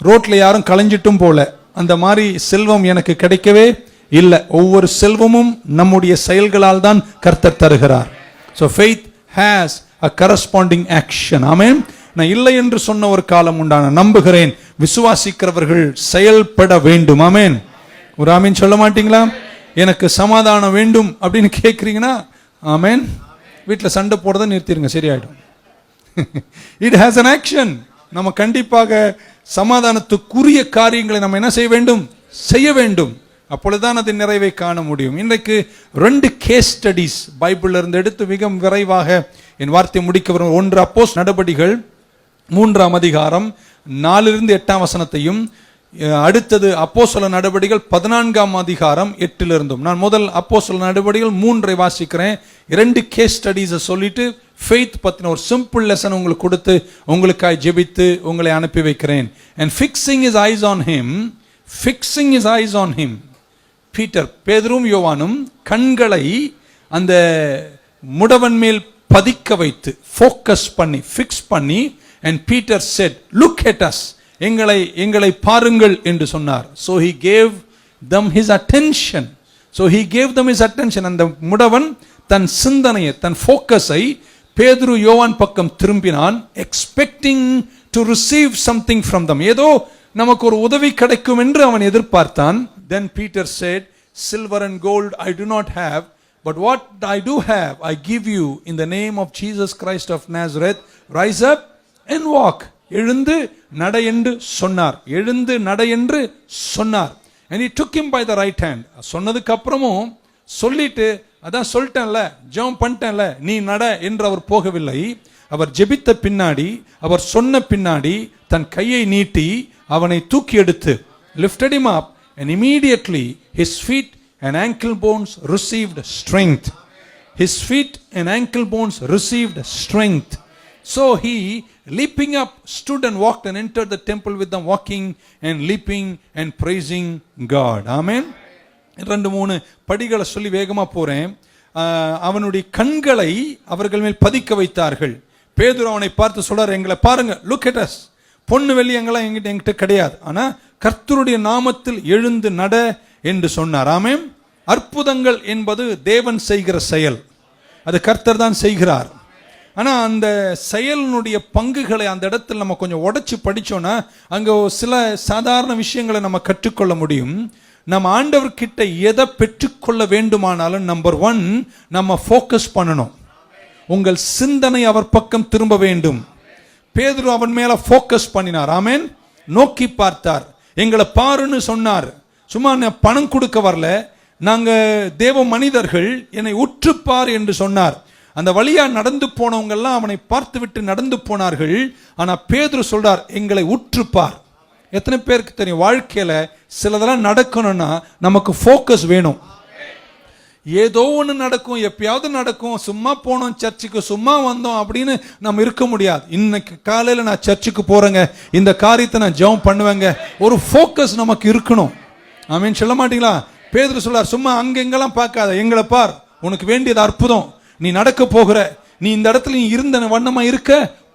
ரோட்ல யாரும் களைஞ்சிட்டும் போல, அந்த மாதிரி செல்வம் எனக்கு கிடைக்கவே இல்லை. ஒவ்வொரு செல்வமும் நம்முடைய செயல்களால் தான் கர்த்தர் தருகிறார். So faith has a corresponding action. ஆமென். நான் இல்லை என்று சொன்ன ஒரு காலம் உண்டான நம்புகிறேன். விசுவாசிக்கிறவர்கள் செயல்பட வேண்டும். ஆமென். ஒரு ஆமென் சொல்ல மாட்டீங்களா? எனக்கு சமாதானம் வேண்டும் அப்படின்னு கேட்குறீங்கன்னா ஆமென். வீட்டில் சண்டை போடுறதை நிறுத்திடுங்க, சரியாயிடும். It has an action. நம்ம கண்டிப்பாக சமாதானத்துக்குரிய காரியங்களை நம்ம என்ன செய்ய வேண்டும்? செய்ய வேண்டும். அப்பொழுதுதான் அது நிறைவை காண முடியும். இன்றைக்கு 2 கேஸ் ஸ்டடிஸ் பைபிள்ல இருந்து எடுத்து மிக விரைவாக என் வார்த்தை முடிக்க வரும். 1 அப்போஸ்தலர் நடபடிகள் 3ஆம் அதிகாரம் 4-8 வசனத்தையும், அடுத்தது அப்போஸ்தலர் நடபடிகள் 14ஆம் அதிகாரம் 8 நான் முதல் அப்போஸ்தலர் நடபடிகள் 3 வாசிக்கிறேன். 2 கேஸ் ஸ்டடிஸை சொல்லிட்டு ஃபெய்த் பத்தின ஒரு சிம்பிள் லெசன் உங்களுக்கு கொடுத்து உங்களுக்காய் ஜெபித்து உங்களை அனுப்பி வைக்கிறேன். and fixing his eyes on him Peter, பேதுரும் யோவானும் கண்களை அந்த முடவன் மேல் பதிக்க வைத்து ஃபோக்கஸ் பண்ணி ஃபிக்ஸ் பண்ணி, and Peter said, look at us, எங்களை பாருங்கள் என்று சொன்னார். so he gave them his attention. அந்த முடவன் தன் சிந்தனையை, தன் ஃபோக்கஸை பேதுரு யோவான் பக்கம் திரும்பினான், expecting to receive something from them. ஏதோ நமக்கு ஒரு உதவி கிடைக்கும் என்று அவன் எதிர்பார்த்தான். then Peter said, silver and gold I do not have, but what I do have I give you, in the name of Jesus Christ of Nazareth, rise up and walk. எழுந்து நட என்று சொன்னார். and he took him by the right hand. சொன்னதுக்கு அப்புறமும் சொல்லிட்டு, அதான் சொல்லிட்டேன்ல, ஜெபம் பண்ணிட்டேன்ல, நீ நட என்று அவர் போகவில்லை. அவர் ஜெபித்த பின்னாடி, அவர் சொன்ன பின்னாடி தன் கையை நீட்டி அவனை தூக்கி எடுத்து lifted him up, and immediately his feet and ankle bones received strength. So he, leaping up, stood and walked and entered the temple with them, walking and leaping and praising God. Amen. 2-3 படிகளை சொல்லி வேகமா போறேன். அவனுடைய கண்களை அவர்கள் மேல் பதிக்க வைத்தார்கள். பேதுரு அவனை பார்த்து சொல்றார், எங்களை பாருங்க, look at us. பொண்ணு வெள்ளி எங்கெல்லாம் என்கிட்ட கிடையாது, ஆனா கர்த்தருடைய நாமத்தில் எழுந்து நட என்று சொன்னார். ஆமென். அற்புதங்கள் என்பது தேவன் செய்கிற செயல், அது கர்த்தர் தான் செய்கிறார். ஆனா அந்த செயலினுடைய பங்குகளை அந்த இடத்துல நம்ம கொஞ்சம் உடைச்சு படிச்சோம்னா அங்க சில சாதாரண விஷயங்களை நம்ம கற்றுக்கொள்ள முடியும். நம்ம ஆண்டவர்கிட்ட எதை பெற்றுக்கொள்ள வேண்டுமானாலும் நம்பர் 1 நம்ம ஃபோக்கஸ் பண்ணணும். உங்கள் சிந்தனை அவர் பக்கம் திரும்ப வேண்டும். பேதுரு அவன் மேல ஃபோக்கஸ் பண்ணினார். ஆமென். நோக்கி பார்த்தார். எங்களை பாருன்னு சொன்னார். சும்மா பணம் கொடுக்க வரல, நாங்க தேவ மனிதர்கள், என்னை உற்றுப்பார் என்று சொன்னார். அந்த வழியா நடந்து போனவங்க எல்லாம் அவனை பார்த்து விட்டு நடந்து போனார்கள். ஆனா பேதுரு சொல்றார், எங்களை உற்றுப்பார். எத்தனை பேருக்கு தெரியும், வாழ்க்கையில சிலதெல்லாம் நடக்கணும்னா நமக்கு ஃபோக்கஸ் வேணும். ஏதோ ஒன்று நடக்கும், எப்பயாவது நடக்கும், சும்மா போனோம் சர்ச்சுக்கு, சும்மா வந்தோம் அப்படின்னு நம்ம இருக்க முடியாது. இன்னைக்கு காலையில் நான் சர்ச்சுக்கு போறேங்க, இந்த காரியத்தை நான் ஜெபம் பண்ணுவேங்க, ஒரு ஃபோக்கஸ் நமக்கு இருக்கணும். ஆமென் சொல்ல மாட்டீங்களா? பேதுரு சொல்றார், சும்மா அங்கெங்கெல்லாம் பார்க்காத, எங்களை பார், உனக்கு வேண்டியது அற்புதம், நீ நடக்க போகிற, நீ இந்த இடத்துல நீ இருந்த வண்ணமா இருக்க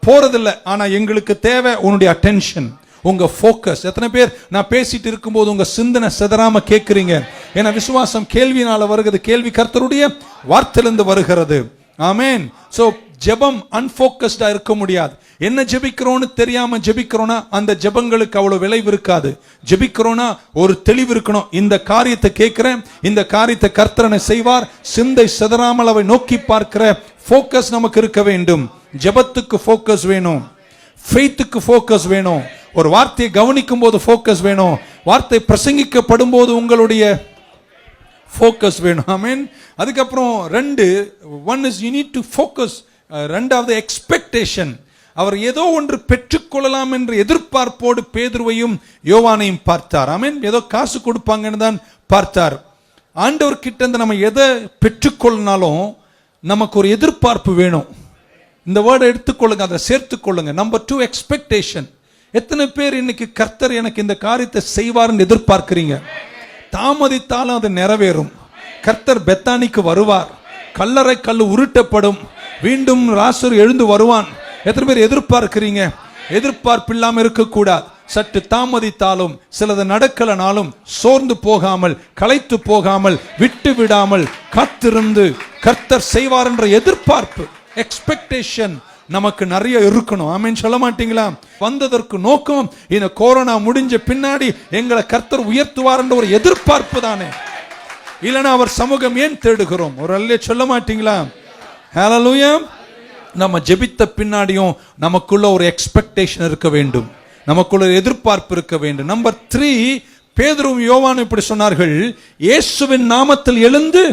போறதில்லை, ஆனா எங்களுக்கு தேவை உன்னுடைய அட்டென்ஷன், உங்க ஃபோக்கஸ். எத்தனை பேர் நான் பேசிட்டு இருக்கும்போது உங்க சிந்தனை சிதறாம கேட்குறீங்க? ஏன்னா விசுவாசம் கேள்வினால வருகிறது, கேள்வி கர்த்தருடைய வார்த்தையிலிருந்து வருகிறது. ஆமென். சோ ஜெபம் அன்ஃபோக்கஸ்டா இருக்க முடியாது. என்ன ஜெபிக்கிறோன்னு தெரியாம ஜெபிக்கிறோனா அந்த ஜெபங்களுக்கு அவ்வளவு விளைவு இருக்காது. ஜெபிக்கிறோனா ஒரு தெளிவு இருக்கணும். இந்த காரியத்தை கேட்கிறேன், இந்த காரியத்தை கர்த்தரனை செய்வார், சிந்தை சிதறாமல் அவை நோக்கி பார்க்கிற ஃபோக்கஸ் நமக்கு இருக்க வேண்டும். ஜெபத்துக்கு ஃபோக்கஸ் வேணும், ஃபெய்த்துக்கு ஃபோக்கஸ் வேணும், ஒரு வார்த்தையை கவனிக்கும் போது ஃபோக்கஸ் வேணும், வார்த்தை பிரசங்கிக்கப்படும் போது உங்களுடைய ஃபோக்கஸ் வேணும். ஆமென். அதுக்கப்புறம் 2 1 is you need to focus. ரெண்டாவது எக்ஸ்பெக்டேஷன். அவர் ஏதோ ஒன்று பெற்றுக்கொள்ளலாம் என்று எதிர்பார்ப்போடு பேதுருவையும் யோவானையும் பார்த்தார். ஆமென். ஏதோ காசு கொடுப்பாங்கன்னு தான் பார்த்தார். ஆண்டவர் கிட்ட இருந்து நம்ம எதை பெற்றுக்கொள்ளினாலும் நமக்கு ஒரு எதிர்பார்ப்பு வேணும். இந்த வேர்டை எடுத்துக்கொள்ளுங்க, அதை சேர்த்துக்கொள்ளுங்க. Number 2 expectation. எத்தனை பேர் இன்னைக்கு கர்த்தர் எனக்கு இந்த காரியத்தை செய்வார்னு எதிர்பார்க்கிறீங்க? தாமதித்தாலும் அது நிறைவேறும். கர்த்தர் பெத்தானிக்கு வருவார், கல்லறை கல்லு உருட்டப்படும், மீண்டும் லாசரு எழுந்து வருவான். எத்தனை பேர் எதிர்பார்க்கிறீங்க? எதிர்பார்ப்பு இல்லாம இருக்கக்கூடாது. சற்று தாமதித்தாலும், சிலது நடக்கலனாலும் சோர்ந்து போகாமல், களைத்து போகாமல், விட்டு விடாமல் காத்திருந்து கர்த்தர் செய்வார் என்ற எதிர்பார்ப்பு. எக்ஸ்பெக்டேஷன் நமக்கு நிறைய இருக்கணும். ஆமென் சொல்ல மாட்டீங்களா? வந்ததற்கு நோக்கம் இந்த கொரோனா முடிஞ்ச பின்னாடி எங்களை கர்த்தர் உயர்த்துவார் என்ற ஒரு எதிர்பார்ப்பு தானே. இல்லைன்னா அவர் சமூகம் ஏன் தேடுகிறோம்? ஒரு அல்லே சொல்ல மாட்டீங்களா? ஹல்லேலூயா. நம்ம ஜெபித்த பின்னாடியும் நமக்குள்ள ஒரு எக்ஸ்பெக்டேஷன் இருக்க வேண்டும், நமக்குள்ள ஒரு எதிர்பார்ப்பு இருக்க வேண்டும். நம்பர் 3, பேதுருவும் யோவானும் இப்படி சொன்னார்கள், இயேசுவின் நாமத்தில் எழுந்து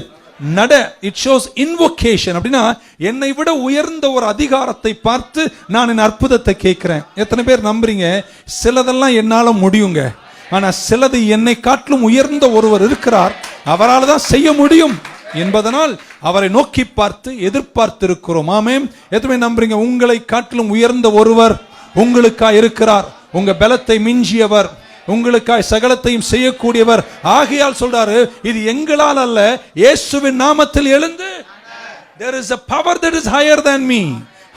நட. It shows invocation. அப்படின்னா என்னை விட உயர்ந்த ஒரு அதிகாரத்தை பார்த்து நான் என் அற்புதத்தை கேட்கிறேன். எத்தனை பேர் நம்புறீங்க? சிலதெல்லாம் என்னால முடியுங்க, ஆனா சிலது என்னை காட்டிலும் உயர்ந்த ஒருவர் இருக்கிறார், அவரால் தான் செய்ய முடியும் என்பதனால் அவரை நோக்கி பார்த்து எதிர்பார்த்து இருக்கிறோம். ஆமென். எத்தனை நம்புறீங்க? உங்களை காட்டிலும் உயர்ந்த ஒருவர் உங்களுக்காய் இருக்கிறார், உங்க பலத்தை மிஞ்சியவர், உங்களுக்காய் சகலத்தையும் செய்யக்கூடியவர். ஆகையால் சொல்றாரு, இது எங்களால் அல்ல, இயேசுவின் நாமத்தில் எழுந்து. There is a power that is higher than me,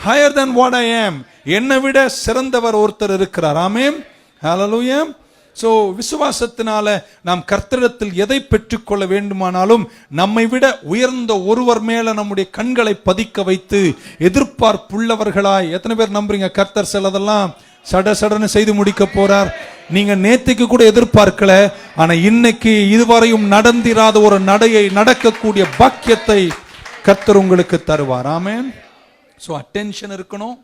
higher than what I am. என்னை விட சிறந்தவர் ஒருத்தர் இருக்கிறார். ஆமென். ஹல்லேலூயா. சோ விசுவாசத்தினால நாம் கர்த்தரிடத்தில் எதை பெற்றுக்கொள்ள வேண்டுமானாலும் நம்மை விட உயர்ந்த ஒருவர் மேல நம்முடைய கண்களை பதிக்க வைத்து எதிர்பார்ப்புள்ளவர்களாய். எத்தனை பேர் நம்புறீங்க கர்த்தர் சிலதெல்லாம் சடன்னு செய்து முடிக்க போறார்? நீங்க நேத்துக்கு கூட எதிர்பார்க்கல, ஆனா இன்னைக்கு இதுவரையும் நடந்திராத ஒரு நடையை நடக்கக்கூடிய பாக்கியத்தை கர்த்தர் உங்களுக்கு தருவார். ஆமென். சோ அட்டென்ஷன் இருக்கணும்,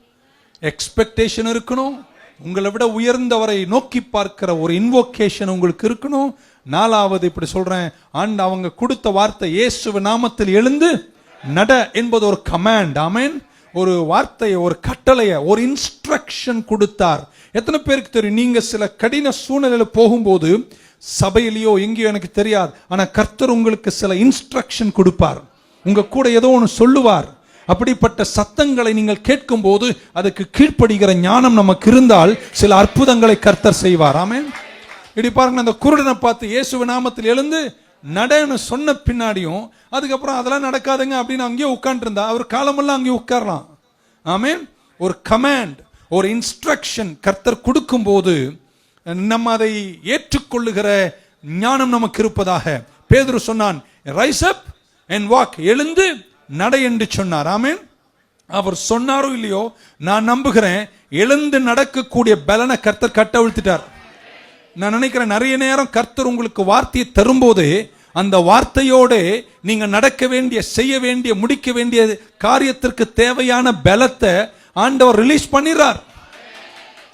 எக்ஸ்பெக்டேஷன் இருக்கணும், உங்களை விட உயர்ந்தவரை நோக்கி பார்க்கிற ஒரு இன்வோகேஷன் உங்களுக்கு இருக்கணும். 4வது இப்படி சொல்றேன், அவங்க கொடுத்த வார்த்தை இயேசுவின் நாமத்தில் எழுந்து நட என்பது ஒரு கமாண்ட். ஆமென். ஒரு வார்த்தையை, ஒரு கட்டளையை, ஒரு இன்ஸ்ட்ரக்ஷன் கொடுத்தார். எத்தனை பேருக்கு தெரியும், நீங்க சில கடின சூழ்நிலையில போகும்போது, சபையிலேயோ எங்கேயோ எனக்கு தெரியாது, ஆனா கர்த்தர் உங்களுக்கு சில இன்ஸ்ட்ரக்ஷன் கொடுப்பார், உங்க கூட ஏதோ ஒன்று சொல்லுவார். அப்படிப்பட்ட சத்தங்களை நீங்கள் கேட்கும் போது அதுக்கு கீழ்ப்படுகிற ஞானம் நமக்கு இருந்தால் சில அற்புதங்களை கர்த்தர் செய்வார். ஆமென். இப்படி பாருங்க, அந்த குருடனை பார்த்து இயேசுவின் நாமத்தில் எழுந்து நடன்னு சொன்ன பின்னாடியும் அதுக்கப்புறம் அதெல்லாம் நடக்காதுங்க அப்படின்னு அங்கேயே உட்கார்ந்து இருந்தா அவர் காலமெல்லாம் அங்கேயே உட்காரலாம். ஆமென். ஒரு கமாண்ட், ஒரு இன்ஸ்ட்ரக்ஷன் கர்த்தர் கொடுக்கும் போது நம்ம அதை ஏற்றுக்கொள்ளுகிற ஞானம் நமக்கு இருப்பதாக. பேதுரு சொன்னான், ரைஸ் அப் அண்ட் வாக், எழுந்து நட என்று சொன்னார். ஆமென். அவர் சொன்னாரோ இல்லையோ, நான் நம்புகிறேன் எழுந்து நடக்கக்கூடிய பலனை கர்த்தர் கட்டவிழ்த்திட்டார். நான் நினைக்கிறேன் நிறைய நேரம் கர்த்தர் உங்களுக்கு வார்த்தையை தரும்போது அந்த வார்த்தையோட நீங்க நடக்க வேண்டிய, செய்ய வேண்டிய, முடிக்க வேண்டிய காரியத்திற்கு தேவையான பலத்தை ஆண்டவர் ரிலீஸ் பண்ணிறார்.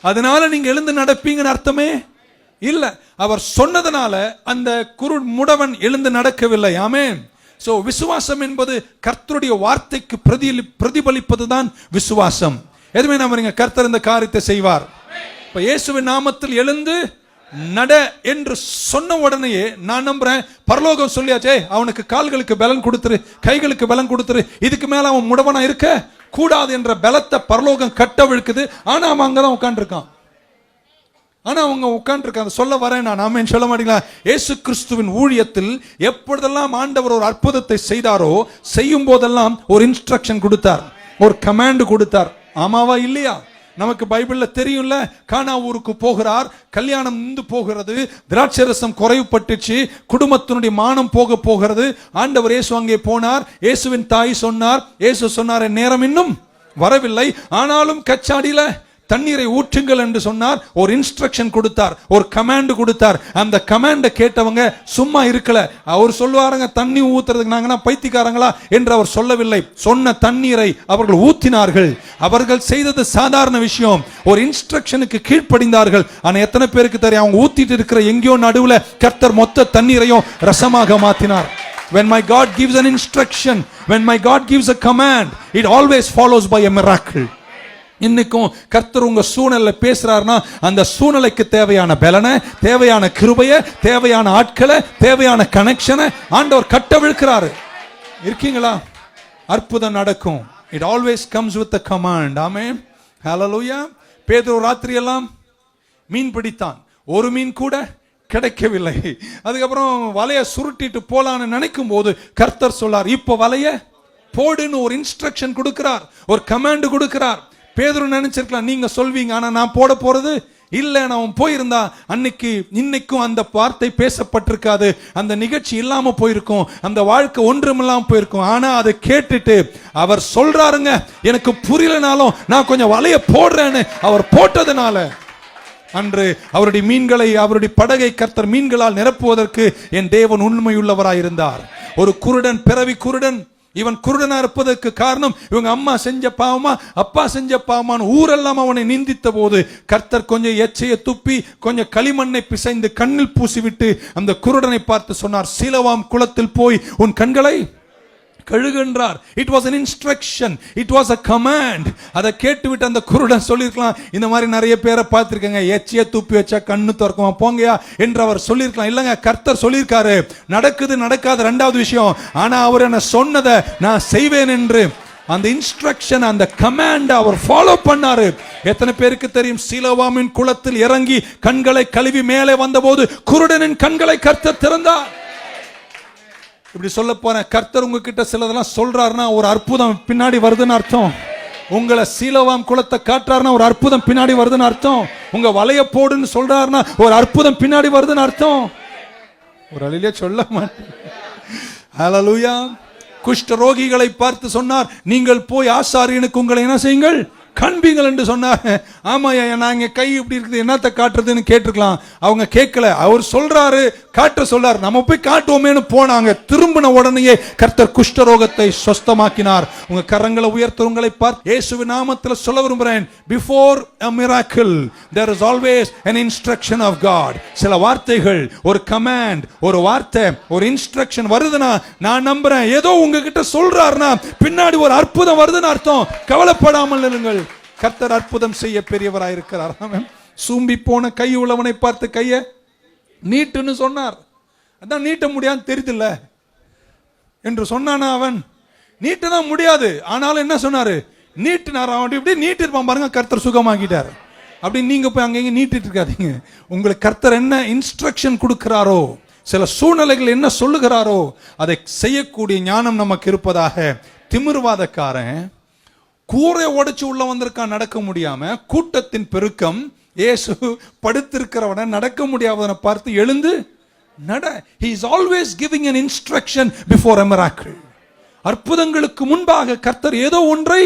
அதனால நீங்க எழுந்து நடப்பீங்கன்னு அர்த்தமே இல்ல. அவர் சொன்னதனால அந்த முடவன் எழுந்து நடக்கவில்லை. ஆமென். சோ விசுவாசம் என்பது கர்த்தருடைய வார்த்தைக்கு பிரதிபலிப்பதுதான் விசுவாசம். எதுவுமே நம்புறீங்க கர்த்தர் இந்த காரியத்தை செய்வார். இப்ப இயேசுவின் நாமத்தில் எழுந்து நட என்று சொன்ன உடனேயே நான் நம்புறேன் பரலோகம் சொல்லியாச்சே, அவனுக்கு கால்களுக்கு பலன் கொடுத்துரு, கைகளுக்கு பலன் கொடுத்துரு, இதுக்கு மேல அவன் முடவனா இருக்க கூடாது என்ற பலத்தை பரலோகம் கட்டவிழ்க்குது. ஆனா அவன் அங்கதான் உட்கார்ந்துருக்கான். ஆனா அவங்க உட்கார்ந்துருக்காங்க. சொல்ல வரேன் நான். ஆமென் சொல்ல மாட்டீங்களா? இயேசு கிறிஸ்துவின் ஊழியத்தில் எப்பொழுதெல்லாம் ஆண்டவர் ஒரு அற்புதத்தை செய்தாரோ, செய்யும் போதெல்லாம் ஒரு இன்ஸ்ட்ரக்ஷன் கொடுத்தார், ஒரு கமாண்ட் கொடுத்தார். ஆமாவா இல்லையா? நமக்கு பைபிள்ல தெரியும்ல, கானா ஊருக்கு போகிறார், கல்யாணம் நின்று போகிறது, திராட்சரசம் குறைவுபட்டுச்சு, குடும்பத்தினுடைய மானம் போக போகிறது. ஆண்டவர் இயேசு அங்கே போனார். இயேசுவின் தாய் சொன்னார், இயேசு சொன்னார், நேரம் இன்னும் வரவில்லை, ஆனாலும் கச்சாடியில தண்ணீரை ஊற்றுங்கள் என்று சொன்னார். ஒரு இன்ஸ்ட்ரக்ஷன் கொடுத்தார், ஒரு கமாண்ட் கொடுத்தார். அந்த கமாண்டை கேட்டவங்க சும்மா இருக்கல. அவர் சொல்லுவாருங்க, தண்ணி ஊத்துறதுக்கு நாங்கன்னா பைத்தியக்காரங்களா என்று அவர் சொல்லவில்லை. சொன்ன தண்ணீரை அவர்கள் ஊத்தினார்கள். அவர்கள் செய்தது சாதாரண விஷயம், ஒரு இன்ஸ்ட்ரக்ஷனுக்கு கீழ்ப்படிந்தார்கள். ஆனா எத்தனை பேருக்கு தெரியும், அவங்க ஊத்திட்டு இருக்கிற எங்கேயோ நடுவுல கர்த்தர் மொத்த தண்ணீரையும் ரசமாக மாத்தினார். When my God gives an instruction, when my God gives a command, it always follows by a miracle. இன்னைக்கும் கர்த்தர் உங்க சூழ்நிலை பேசுறாருன்னா அந்த சூழ்நிலைக்கு தேவையான பலனை, தேவையான கிருபையை, தேவையான ஆட்களை, தேவையான கனெக்ஷனை ஆண்டவர் கட்டவிழ்க்கிறாரு. இருக்கீங்களா? அற்புதம் நடக்கும். It always comes with a command. ஆமென். ஹல்லேலூயா. பேதுரு ராத்திரி எல்லாம் மீன் பிடித்தான், ஒரு மீன் கூட கிடைக்கவில்லை. அதுக்கப்புறம் வலையை சுருட்டிட்டு போலான்னு நினைக்கும் போது கர்த்தர் சொல்லார், இப்ப வலைய போடுன்னு ஒரு இன்ஸ்ட்ரக்ஷன் கொடுக்கிறார், ஒரு கமாண்ட் கொடுக்கிறார். பேதுரு நினைச்சிருக்கலாம், நீங்க சொல்வீங்க, ஆனா நான் போட போறது இல்ல அவன் போயிருந்தா அன்னைக்கு இன்னைக்கும் அந்த வார்த்தை பேசப்பட்டிருக்காது, அந்த நிகழ்ச்சி இல்லாம போயிருக்கும், அந்த வாழ்க்கை ஒன்றுமில்லாம போயிருக்கும். ஆனா அதை கேட்டுட்டு அவர் சொல்றாருங்க, எனக்கு புரியலனாலும் நான் கொஞ்சம் வலைய போடுறேன்னு அவர் போட்டதுனால அன்று அவருடைய மீன்களை, அவருடைய படகை கர்த்தர் மீன்களால் நிரப்புவதற்கு என் தேவன் உண்மையுள்ளவராயிருந்தார். ஒரு குருடன், பிறவி குருடன், இவன் குருடனா இருப்பதற்கு காரணம் இவங்க அம்மா செஞ்ச பாவமா அப்பா செஞ்ச பாவமான ஊரெல்லாம் அவனை நிந்தித்த போது கர்த்தர் கொஞ்சம் எச்சையை துப்பி கொஞ்சம் களிமண்ணை பிசைந்து கண்ணில் பூசிவிட்டு அந்த குருடனை பார்த்து சொன்னார், சீலோவாம் குளத்தில் போய் உன் கண்களை கழுகுன்றார். It was an instruction, it was a command. அதை கேட்டுவிட்டு அந்த குருடன் சொல்லியிருக்கலாம், இந்த மாதிரி நிறைய பேரை பார்த்திருக்கேங்க, எச்சிய துப்பி வச்சா கண்ணு திறக்குமா போங்கயா என்று அவர் சொல்லியிருக்கலாம். இல்லைங்க, கர்த்தர் சொல்லியிருக்காரு, நடக்குது நடக்காது ரெண்டாவது விஷயம், ஆனா அவர் என்ன சொன்னதை நான் செய்வேன் என்று அந்த இன்ஸ்ட்ரக்ஷன், அந்த கமாண்ட் அவர் ஃபாலோ பண்ணாரு. எத்தனை பேருக்கு தெரியும், சீலோவாமின் குளத்தில் இறங்கி கண்களை கழுவி மேலே வந்தபோது குருடனின் கண்களை கர்த்தர் திறந்தார். இப்படி சொல்ல போன கர்த்தர் உங்ககிட்ட சிலதெல்லாம் சொல்றாருன்னா ஒரு அற்புதம் பின்னாடி வருதுன்னு அர்த்தம். உங்களை சீலோவாம் குளத்தை காட்டுறாருன்னா ஒரு அற்புதம் பின்னாடி வருதுன்னு அர்த்தம். உங்க வலைய போடுன்னு சொல்றாருன்னா ஒரு அற்புதம் பின்னாடி வருதுன்னு அர்த்தம். ஒரு அழிலே சொல்ல மாட்டேன். ஹல்லேலூயா. குஷ்ட ரோகிகளை பார்த்து சொன்னார், நீங்கள் போய் ஆசாரியனுக்கு உங்களை என்ன செய்யுங்கள், காண்பீங்கள் என்று சொன்னார். ஆமாயா, நாங்க கை இப்படி இருக்குது, என்னத்தை காட்டுறதுன்னு கேட்டிருக்கலாம். அவங்க கேட்கல. அவர் சொல்றாரு, காட்ட சொல்றாரு, நம்ம போய் காட்டுவோமேனு போனாங்க. திரும்பின உடனேயே கர்த்தர் குஷ்டரோகத்தை சொஸ்தமாக்கினார். உங்க கரங்களை உயர்த்துவங்களை பார்த்து இயேசுவின் நாமத்தில் சொல்ல விரும்புகிறேன், before a miracle there is always an instruction of God. சில வார்த்தைகள், ஒரு கமாண்ட், ஒரு வார்த்தை, ஒரு இன்ஸ்ட்ரக்ஷன் வருதுன்னா நான் நம்புறேன், ஏதோ உங்ககிட்ட சொல்றாருன்னா பின்னாடி ஒரு அற்புதம் வருதுன்னு அர்த்தம். கவலைப்படாமல் இருங்கள், கர்த்தர் அற்புதம் செய்ய பெரியவராயிருக்கிறார். ஆமென். சூம்பி போன கை உள்ளவனை பார்த்து கையை நீட்டுன்னு சொன்னார். அதான் நீட்ட முடியாது தெரியுதுல்ல என்று சொன்னானா, அவன் நீட்டதான் முடியாது, ஆனாலும் என்ன சொன்னாரு, நீட்டினார். அவன் இப்படி நீட்டிருப்பான் பாருங்க, கர்த்தர் சுகமாக்கிட்டார். அப்படி நீங்க போய் அங்கங்க நீட்டிட்டு இருக்காதீங்க. உங்களுக்கு கர்த்தர் என்ன இன்ஸ்ட்ரக்ஷன் கொடுக்கிறாரோ, சில சூழ்நிலைகள் என்ன சொல்லுகிறாரோ அதை செய்யக்கூடிய ஞானம் நமக்கு இருப்பதாக. திமிர்வாதக்காரன் கூரை உடைச்சு உள்ள வந்திருக்கான், நடக்க முடியாம. கூட்டத்தின் பெருக்கம், இயேசு படுத்திருக்கிறவன நடக்க முடியாதவனை பார்த்து எழுந்து நட. He is always giving an instruction before a miracle. அற்புதங்களுக்கு முன்பாக கர்த்தர் ஏதோ ஒன்றை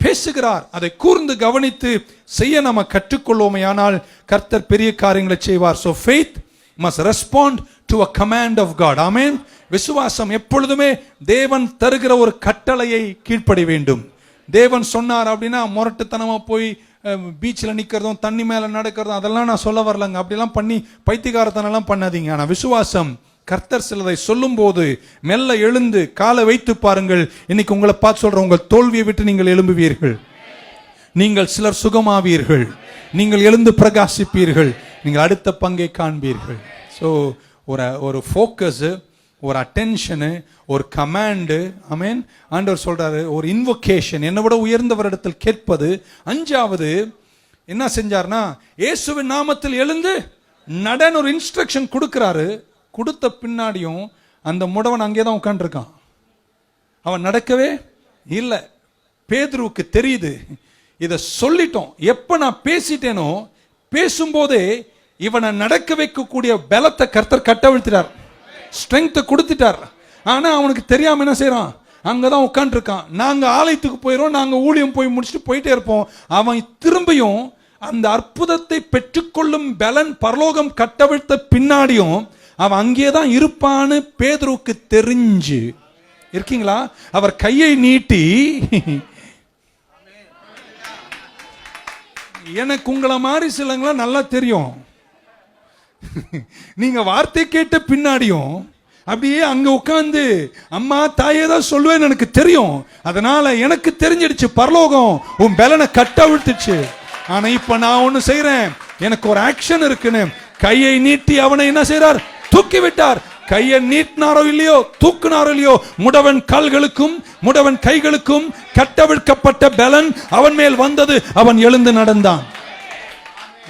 பேசுகிறார். அதை கூர்ந்து கவனித்து செய்ய நம்ம கற்றுக்கொள்வோமையானால் கர்த்தர் பெரிய காரியங்களை செய்வார். So faith must respond to a command of God. Amen. விசுவாசம் எப்பொழுதுமே தேவன் தருகிற ஒரு கட்டளையை கீழ்ப்படிய வேண்டும். தேவன் சொன்னார் அப்படின்னா முரட்டுத்தனமா போய் பீச்சில் நிற்கிறதும் தண்ணி மேலே நடக்கிறதும் அதெல்லாம் நான் சொல்ல வரலங்க. அப்படிலாம் பண்ணி பைத்தியக்காரத்தனெல்லாம் பண்ணாதீங்க. ஆனால் விசுவாசம், கர்த்தர் சிலதை சொல்லும் போது மெல்ல எழுந்து காலை வைத்து பாருங்கள். இன்னைக்கு உங்களை பார்த்து சொல்றேன், உங்கள் தோல்வியை விட்டு நீங்கள் எழும்புவீர்கள். நீங்கள் சிலர் சுகமாவீர்கள். நீங்கள் எழுந்து பிரகாசிப்பீர்கள். நீங்கள் அடுத்த பங்கை காண்பீர்கள். ஸோ ஒரு ஃபோக்கஸ், ஒரு அட்டென்ஷனு, ஒரு கமாண்டு. ஆமென். ஆண்டவர் சொல்றாரு, ஒரு இன்வோகேஷன், என்னை விட உயர்ந்தவரிடத்தில் கேட்பது. அஞ்சாவது என்ன செஞ்சார்னா, இயேசுவின் நாமத்தில் எழுந்து நடன்னு ஒரு இன்ஸ்ட்ரக்ஷன் கொடுக்கிறாரு. கொடுத்த பின்னாடியும் அந்த முடவன் அங்கே தான் உட்காந்துருக்கான். அவன் நடக்கவே இல்லை. பேதுருவுக்கு தெரியுது, இதை சொல்லிட்டோம். எப்ப நான் பேசிட்டேனோ பேசும்போதே இவனை நடக்க வைக்கக்கூடிய பலத்தை கர்த்தர் கட்டவிழ்த்திட்டார், ஸ்ட்ரெங்க் கொடுத்துட்டார். ஆனா அவனுக்கு தெரியாம என்ன செய்யறான், அங்கதான் உட்கார்ந்து இருக்கான். நாங்க ஆலயத்துக்கு போயிடும், நாங்க ஊழியம் போய் முடிச்சுட்டு போயிட்டே இருப்போம். அவன் திரும்பியும் அந்த அற்புதத்தை பெற்றுக்கொள்ளும் பலன் பரலோகம் கட்டவிழ்த்த பின்னாடியும் அவன் அங்கேதான் இருப்பான்னு பேதுருவுக்கு தெரிஞ்சு இருக்கீங்களா? அவர் கையை நீட்டி, எனக்கு உங்களை மாதிரி சிலங்களா நல்லா தெரியும், நீங்க வார்த்தை கேட்ட பின்னாடியும் அப்படியே அங்க உட்கார்ந்து அம்மா தாயே தான் சொல்லுவேன்னு எனக்கு தெரியும். அதனால எனக்கு தெரிஞ்சிடுச்சு பரலோகம் உன் பலனை கட்டவிழ்த்துச்சு. ஆனா இப்ப நான் ஒண்ணு செய்யறேன், எனக்கு ஒரு ஆக்ஷன் இருக்குன்னு கையை நீட்டி அவனை என்ன செய்றார், தூக்கி விட்டார். கையை நீட்டினாரோ இல்லையோ, தூக்குனாரோ இல்லையோ, முடவன் கால்களுக்கும் முடவன் கைகளுக்கும் கட்டவிழ்க்கப்பட்ட பலன் அவன் மேல் வந்தது. அவன் எழுந்து நடந்தான்.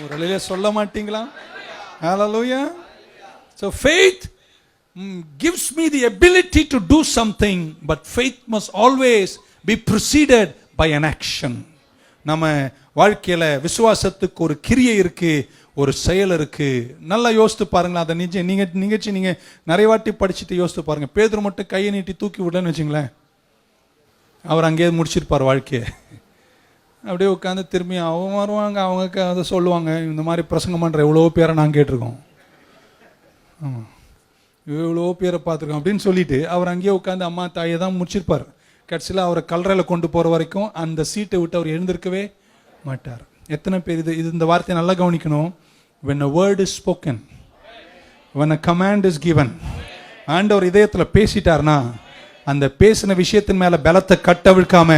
ஒரு சொல்ல மாட்டீங்களா? Hallelujah. So faith gives me the ability to do something, but faith must always be preceded by an action. நம்ம வாழ்க்கையில விசுவாசத்துக்கு ஒரு கிரியை இருக்கு, ஒரு செயல் இருக்கு. நல்லா யோசித்து பாருங்களேன். அதை நிகழ்ச்சி நீங்க நிறைய வாட்டி படிச்சுட்டு யோசித்து பாருங்க. பேதுரு மட்டும் கையை நீட்டி தூக்கி விடலன்னு வச்சுங்களேன், அவர் அங்கேயே முடிச்சிருப்பார் வாழ்க்கையை. அப்படியே உட்காந்து திரும்பி அவங்க வருவாங்க, அவங்க அதை சொல்லுவாங்க. இந்த மாதிரி பிரசங்கம் பண்ணுற எவ்வளோ பேரை நான் கேட்டிருக்கோம், எவ்வளோ பேரை பார்த்துருக்கோம் அப்படின்னு சொல்லிட்டு அவர் அங்கேயே உட்காந்து அம்மா தாயை தான் முடிச்சிருப்பார். கடைசியில் அவரை கல்லறையில் கொண்டு போகிற வரைக்கும் அந்த சீட்டை விட்டு அவர் எழுந்திருக்கவே மாட்டார். எத்தனை பேர் இது இந்த வார்த்தையை நல்லா கவனிக்கணும். when a word is spoken, when a command is given, ஆண்டவர் இதயத்தில் பேசிட்டார்னா அந்த பேசின விஷயத்தின் மேலே பலத்தை கட்டவிழ்க்காம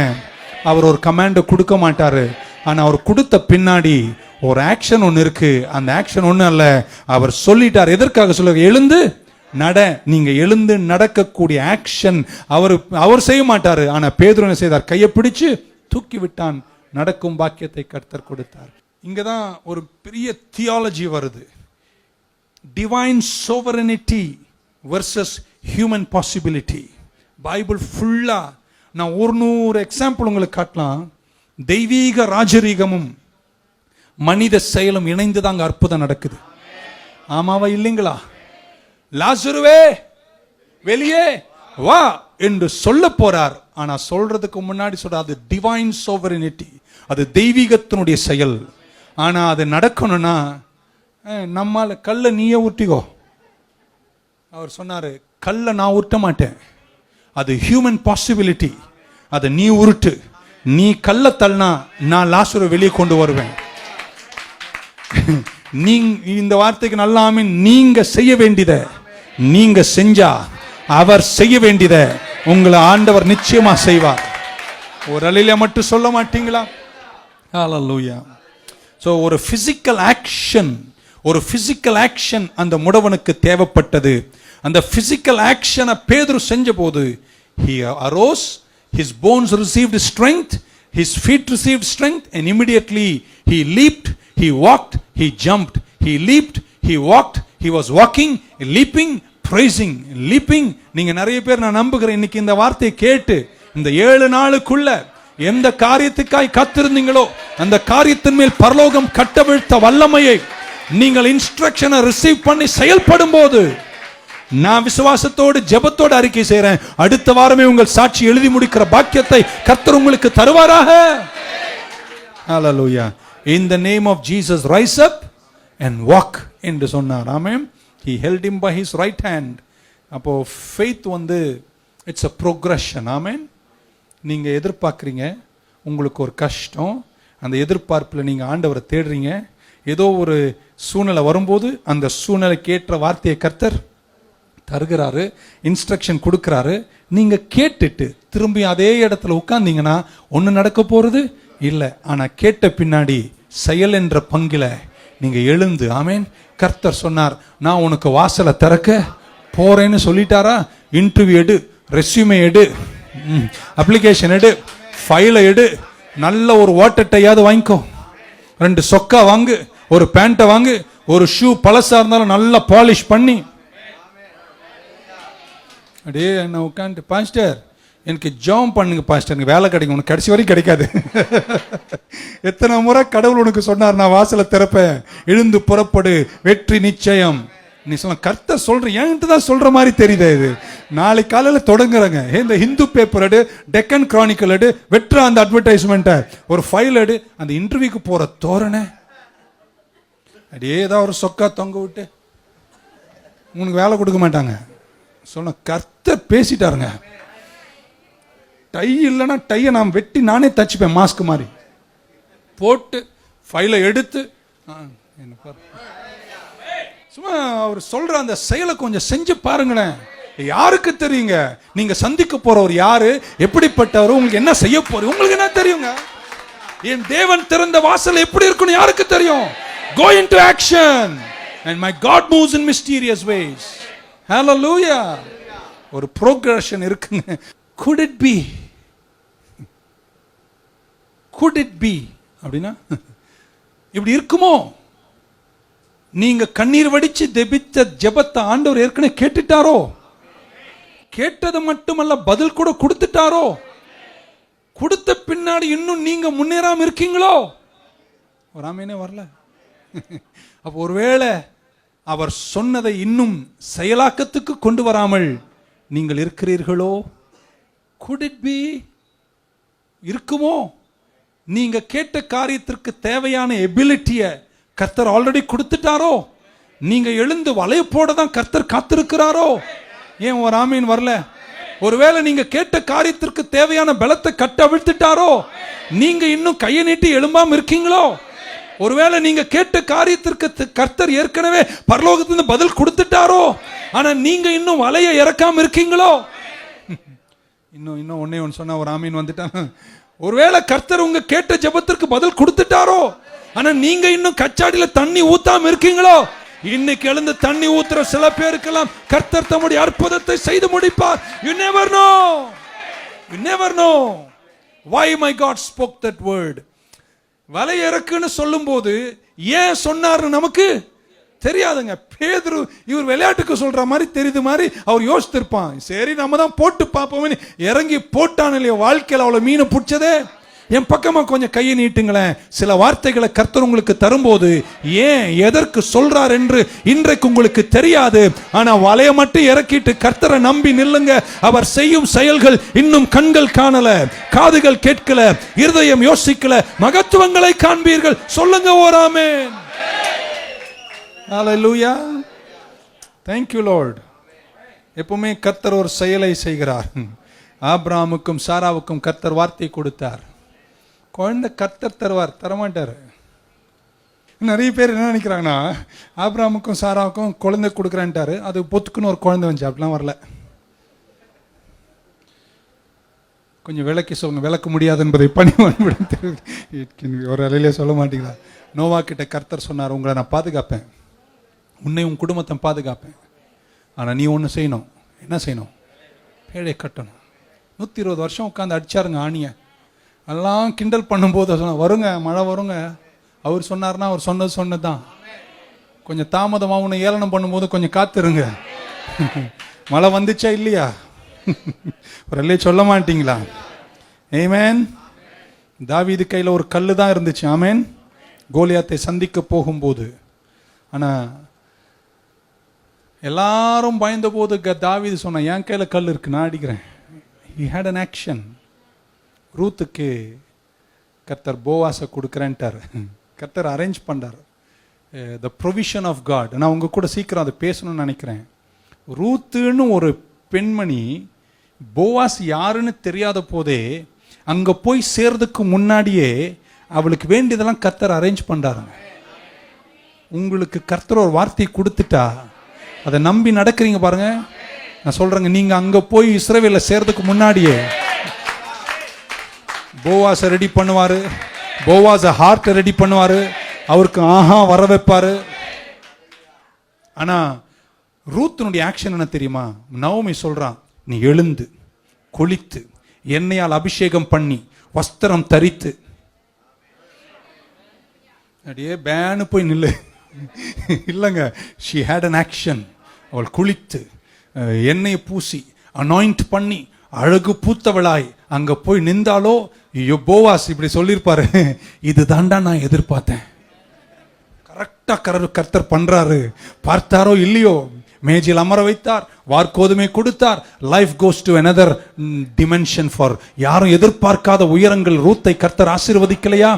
அவர் ஒரு கமாண்டை கொடுக்க மாட்டார். ஆனால் அவர் கொடுத்த பின்னாடி ஒரு ஆக்ஷன் ஒன்று இருக்கு. அந்த ஆக்ஷன் ஒன்றும் அல்ல, அவர் சொல்லிட்டார். எதற்காக சொல்ல? எழுந்து நட. நீங்க எழுந்து நடக்கக்கூடிய ஆக்ஷன் அவர் செய்ய மாட்டாரு. ஆனா பேதுரு என்ன செய்தார்? கையை பிடிச்சு தூக்கி விட்டான். நடக்கும் பாக்கியத்தை கர்த்தர் கொடுத்தார். இங்கதான் ஒரு பெரிய தியாலஜி வருது. Divine sovereignty versus human possibility. Bible ஃபுல்லா நான் 100 எக்ஸாம்பிள் உங்களுக்கு காட்டலாம். தெய்வீக ராஜரீகமும் மனித செயலும் இணைந்துதாங்க அற்புதம் நடக்குது. ஆமாவா இல்லைங்களா? லாசருவே வெளியே வா என்று சொல்ல போறார். ஆனா சொல்றதுக்கு முன்னாடி சொல்ற அது டிவைன் சோவரனிட்டி, அது தெய்வீகத்தினுடைய செயல். ஆனா அது நடக்கணும்னா நம்மால கல்ல நீயே ஊட்டிக்கோ. அவர் சொன்னாரு, கல்ல நான் ஊட்ட மாட்டேன், அது ஹியூமன் பாசிபிலிட்டி, அதை நீ உருட்டு. நீ கல்ல தள்ளனா நான் லாசரை வெளியே கொண்டு வருவேன். இந்த வார்த்தைக்கு நல்லா ஆமீன். நீங்க செய்ய வேண்டியத நீங்க செஞ்சா அவர் செய்ய வேண்டியத உங்களை ஆண்டவர் நிச்சயமா செய்வார். ஒரு அலையில மட்டும் சொல்ல மாட்டீங்களா? ஹல்லேலூயா. சோ ஒரு பிசிக்கல் ஆக்ஷன் அந்த முடவனுக்கு தேவைப்பட்டது. அந்த பிசிக்கல் ஆக்ஷனை பேதுரு செஞ்ச போது he arose, his bones received strength, his feet received strength, and immediately he leaped, he walked, he jumped, he leaped, he walked, he was walking, leaping, praising, leaping. நீங்க நிறைய பேர் நான் நம்புகிறேன் இன்னைக்கு இந்த வார்த்தையை கேட்டு இந்த 7 நாளுக்குள்ள எந்த காரியத்துக்காய் காத்திருந்தீங்களோ அந்த காரியத்தின் மேல் பரலோகம் கட்டவிழ்த்த வல்லமையை நீங்கள் இன்ஸ்ட்ரக்ஷனை ரிசீவ் பண்ணி செயல்படும் போது நான் விசுவாசத்தோடு ஜெபத்தோடு அறிக்கை செய்றேன், அடுத்த வாரமே உங்கள் சாட்சி எழுதி முடிக்கிற பாக்கியத்தை கர்த்தர் உங்களுக்கு தருவாராக. ஹல்லேலூயா. In the name of Jesus, rise up and walk என்று சொன்னார். ஆமென். He held him by his right hand. அப்போ faith it's a progression. ஆமென். நீங்க எதிர்பார்க்குறீங்க, உங்களுக்கு ஒரு கஷ்டம், அந்த எதிர்பார்ப்பில் நீங்க ஆண்டவரை தேடுறீங்க. ஏதோ ஒரு சூழ்நிலை வரும்போது அந்த சூழ்நிலைக்கு ஏற்ற வார்த்தையை கர்த்தர் தருகிறாரு, இன்ஸ்ட்ரக்ஷன் கொடுக்கிறாரு. நீங்க கேட்டுட்டு திரும்பி அதே இடத்துல உட்கார்ந்தீங்கன்னா ஒண்ணு நடக்க போறது இல்லை. ஆனா கேட்ட பின்னாடி செயல் என்ற பங்கில நீங்க எழுந்து, ஆமேன். கர்த்தர் சொன்னார், நான் உனக்கு வாசலை திறக்க போறேன்னு சொல்லிட்டாரா? இன்டர்வியூ எடு, ரெஸ்யூமே எடு, அப்ளிகேஷன் எடு, ஃபைலை எடு, நல்ல ஒரு வாட்டர்டையாவது வாங்கிக்கோ, 2 சொக்கா வாங்கு, ஒரு பேண்ட்டை வாங்கு, ஒரு ஷூ பழசா இருந்தாலும் நல்லா பாலிஷ் பண்ணி அப்படியே என்ன உட்காந்து, பாஸ்டர் எனக்கு ஜாம் பண்ணுங்க பாஸ்டர், எனக்கு வேலை கிடைக்கும். உனக்கு கடைசி வரைக்கும் கிடைக்காது. எத்தனை முறை கடவுள் உனக்கு சொன்னார், நான் வாசலை திறப்பேன், எழுந்து புறப்படு, வெற்றி நிச்சயம். நீ சொல்ல கர்த்தர் சொல்ற, என்கிட்ட தான் சொல்ற மாதிரி தெரியுது. இது நாளைக்கு காலையில் தொடங்குறாங்க. இந்த ஹிந்து பேப்பர் எடு, டெக்கன் கிரானிக்கல் எடு, வெற்ற அந்த அட்வர்டைஸ்மெண்ட்டை, ஒரு ஃபைல் எடு, அந்த இன்டர்வியூக்கு போற தோரணை அப்படியே ஏதாவது ஒரு சொக்கா தொங்க விட்டு உனக்கு வேலை கொடுக்க மாட்டாங்க. சொன்ன கர்த்தர் பேசிட்டாருங்க. டை இல்லைன்னா டையை நான் வெட்டி நானே தச்சுப்பேன், மாஸ்க் மாதிரி போட்டு ஃபைலை எடுத்து. சும்மா அவர் சொல்ற அந்த செயலை கொஞ்சம் செஞ்சு பாருங்களேன். யாருக்கு தெரியுங்க நீங்க சந்திக்க போறவர் யாரு, எப்படிப்பட்டவர், உங்களுக்கு என்ன செய்ய போறீங்க, உங்களுக்கு என்ன தெரியுங்க? என் தேவன் திறந்த வாசல் எப்படி இருக்குன்னு யாருக்கு தெரியும்? Go into action and my God moves in mysterious ways. Hallelujah. ஒரு progression இருக்குங்க. Could it be அப்படின்னா இப்படி இருக்குமோ? நீங்க கண்ணீர் வடிச்சு ஜெபித்த ஜெபத்தை ஆண்டவர் ஏற்கனவே கேட்டுட்டாரோ? கேட்டது மட்டுமல்ல, பதில் கூட கொடுத்துட்டாரோ? கொடுத்த பின்னாடி இன்னும் நீங்க முன்னேறாம இருக்கீங்களோ? ஒரு ஆமீனே வரல. அப்போ ஒருவேளை அவர் சொன்னதை இன்னும் செயலாக்கத்துக்கு கொண்டு வராமல் நீங்கள் இருக்கிறீர்களோ? could it be? இருக்குமோ? நீங்க கேட்ட காரியத்திற்கு தேவையான எபிலிட்டியை கர்த்தர் ஆல்ரெடி கொடுத்துட்டாரோ? நீங்க எழுந்து வளைய போட தான் கர்த்தர் காத்திருக்கிறாரோ? ஏன் ஒரு ஆமீன் வரல? ஒருவேளை நீங்க கேட்ட காரியத்திற்கு தேவையான பலத்தை கட்ட அவிழ்த்துட்டாரோ? நீங்க இன்னும் கையை நீட்டி எழும்பாம இருக்கீங்களோ? ஒருவேளை நீங்க கேட்ட காரியத்திற்கு கர்த்தர் ஏற்கனவே பரலோகத்திலிருந்து பதில் கொடுத்துட்டாரோ, ஆனா நீங்க இன்னும் வலைய இறக்காம இருக்கீங்களோ? இன்னும் ஒன்னே ஒன்னு சொன்னா ஒரு ஆமீன் வந்துட்டாங்க. ஒருவேளை கர்த்தர் உங்க கேட்ட ஜெபத்திற்கு பதில் கொடுத்துட்டாரோ, ஆனா நீங்க இன்னும் கச்சாடியில தண்ணி ஊத்தாம இருக்கீங்களோ? இன்னைக்கு எழுந்து தண்ணி ஊத்துற சில பேருக்கெல்லாம் கர்த்தர் தம்முடைய அற்புதத்தை செய்து முடிப்பார். You never know. You never know. Why my God spoke that word? வலை இறக்குன்னு சொல்லும் போது ஏன் சொன்னாரு நமக்கு தெரியாதுங்க. பேதுரு இவர் விளையாட்டுக்கு சொல்ற மாதிரி தெரியுது மாதிரி அவர் யோசித்திருப்பான். சரி நம்ம தான் போட்டு பார்ப்போம், இறங்கி போட்டான் இல்லையோ. வாழ்க்கையில் அவ்வளவு மீனை பிடிச்சதே. என் பக்கமா கொஞ்சம் கையை நீட்டுங்களேன். சில வார்த்தைகளை கர்த்தர் உங்களுக்கு தரும்போது ஏன் எதற்கு சொல்றார் என்று இன்றைக்கு உங்களுக்கு தெரியாது. ஆனா வலைய மட்டும் இறக்கிட்டு கர்த்தரை நம்பி நில்லுங்க. அவர் செய்யும் செயல்கள் இன்னும் கண்கள் காணல, காதுகள் கேட்கல, இருதயம் யோசிக்கல, மகத்துவங்களை காண்பீர்கள். சொல்லுங்க ஓர் ஆமென். ஹல்லேலூயா. Thank you Lord. எப்பவுமே கர்த்தர் ஒரு செயலை செய்கிறார். ஆபிரகாமுக்கும் சாராவுக்கும் கர்த்தர் வார்த்தை கொடுத்தார். குழந்தை கர்த்தர் தருவார், தரமாட்டார். நிறைய பேர் என்ன நினைக்கிறாங்கன்னா, ஆபிரகாமுக்கும் சாராவுக்கும் குழந்தை கொடுக்குறேன்ட்டாரு, அது பொத்துக்குன்னு ஒரு குழந்தை வந்துச்சு. அப்படிலாம் வரல. கொஞ்சம் விளக்கி சொல்லுங்க. விளக்க முடியாது என்பதை பணிவான் ஒரு அலையிலே சொல்ல மாட்டீங்களா? நோவா கிட்ட கர்த்தர் சொன்னார், உங்களை நான் பாதுகாப்பேன், உன்னை உன் குடும்பத்தை பாதுகாப்பேன். ஆனால் நீ ஒன்று செய்யணும். என்ன செய்யணும்? பேழை கட்டணும். 120 வருஷம் உட்காந்து அடிச்சாருங்க ஆணியை. எல்லாம் கிண்டல் பண்ணும்போது சொன்ன வருங்க, மழை வருங்க. அவர் சொன்னார்னா அவர் சொன்னது தான். கொஞ்சம் தாமதமாக உன்னை ஏளனம் பண்ணும்போது கொஞ்சம் காத்துருங்க. மழை வந்துச்சா இல்லையா? ஒரு அல்லே சொல்ல மாட்டீங்களா? ஆமென். தாவீது கையில் ஒரு கல்லு தான் இருந்துச்சு. ஆமென். கோலியாத்தை சந்திக்க போகும்போது. ஆனால் எல்லாரும் பயந்த போது தாவீது சொன்ன, என் கையில் கல் இருக்கு, நான் அடிக்கிறேன். He had an action. ரூத்துக்கு கர்த்தர் போவாசை கொடுக்குறேன்ட்டார். கர்த்தர் அரேஞ்ச் பண்ணார். The provision of God. நான் உங்க கூட சீக்கிரம் அதை பேசணும்னு நினைக்கிறேன். ரூத்துன்னு ஒரு பெண்மணி போவாஸ் யாருன்னு தெரியாத போதே அங்கே போய் சேர்றதுக்கு முன்னாடியே அவளுக்கு வேண்டியதெல்லாம் கர்த்தர் அரேஞ்ச் பண்ணுறாருங்க. உங்களுக்கு கர்த்தர் ஒரு வார்த்தையை கொடுத்துட்டா அதை நம்பி நடக்கிறீங்க பாருங்க. நான் சொல்றேங்க, நீங்க அங்க போய் இஸ்ரவேல சேர்றதுக்கு முன்னாடியே போவாஸை ரெடி பண்ணுவாரு. போவாஸ ஹார்ட்டை ரெடி பண்ணுவாரு. அவருக்கு ஆஹா வர வைப்பாரு. ஆனா ரூத்தினுடைய ஆக்ஷன் என்ன தெரியுமா? நவோமி சொல்றான், நீ எழுந்து குளித்து எண்ணெயால் அபிஷேகம் பண்ணி வஸ்திரம் தரித்து அப்படியே பேனு போய் நில்லு. இல்லைங்க, she had an action. அவள் குளித்து எண்ணெயை பூசி அனாயிண்ட் பண்ணி அழகு பூத்தவளாய் அங்க போய் நின்றாலோ, போவாஸ் இப்படி சொல்லியிருப்பாரு, இது தாண்டா நான் எதிர்பார்த்தேன். கரெக்டா கர்த்தர் பண்றாரு. பார்த்தாரோ இல்லையோ, மேஜில் அமர வைத்தார், வார்கோதுமை கொடுத்தார். Life goes to another dimension for யாரும் எதிர்பார்க்காத உயரங்கள். ரூத்தை கர்த்தர் ஆசீர்வதிக்கலையா?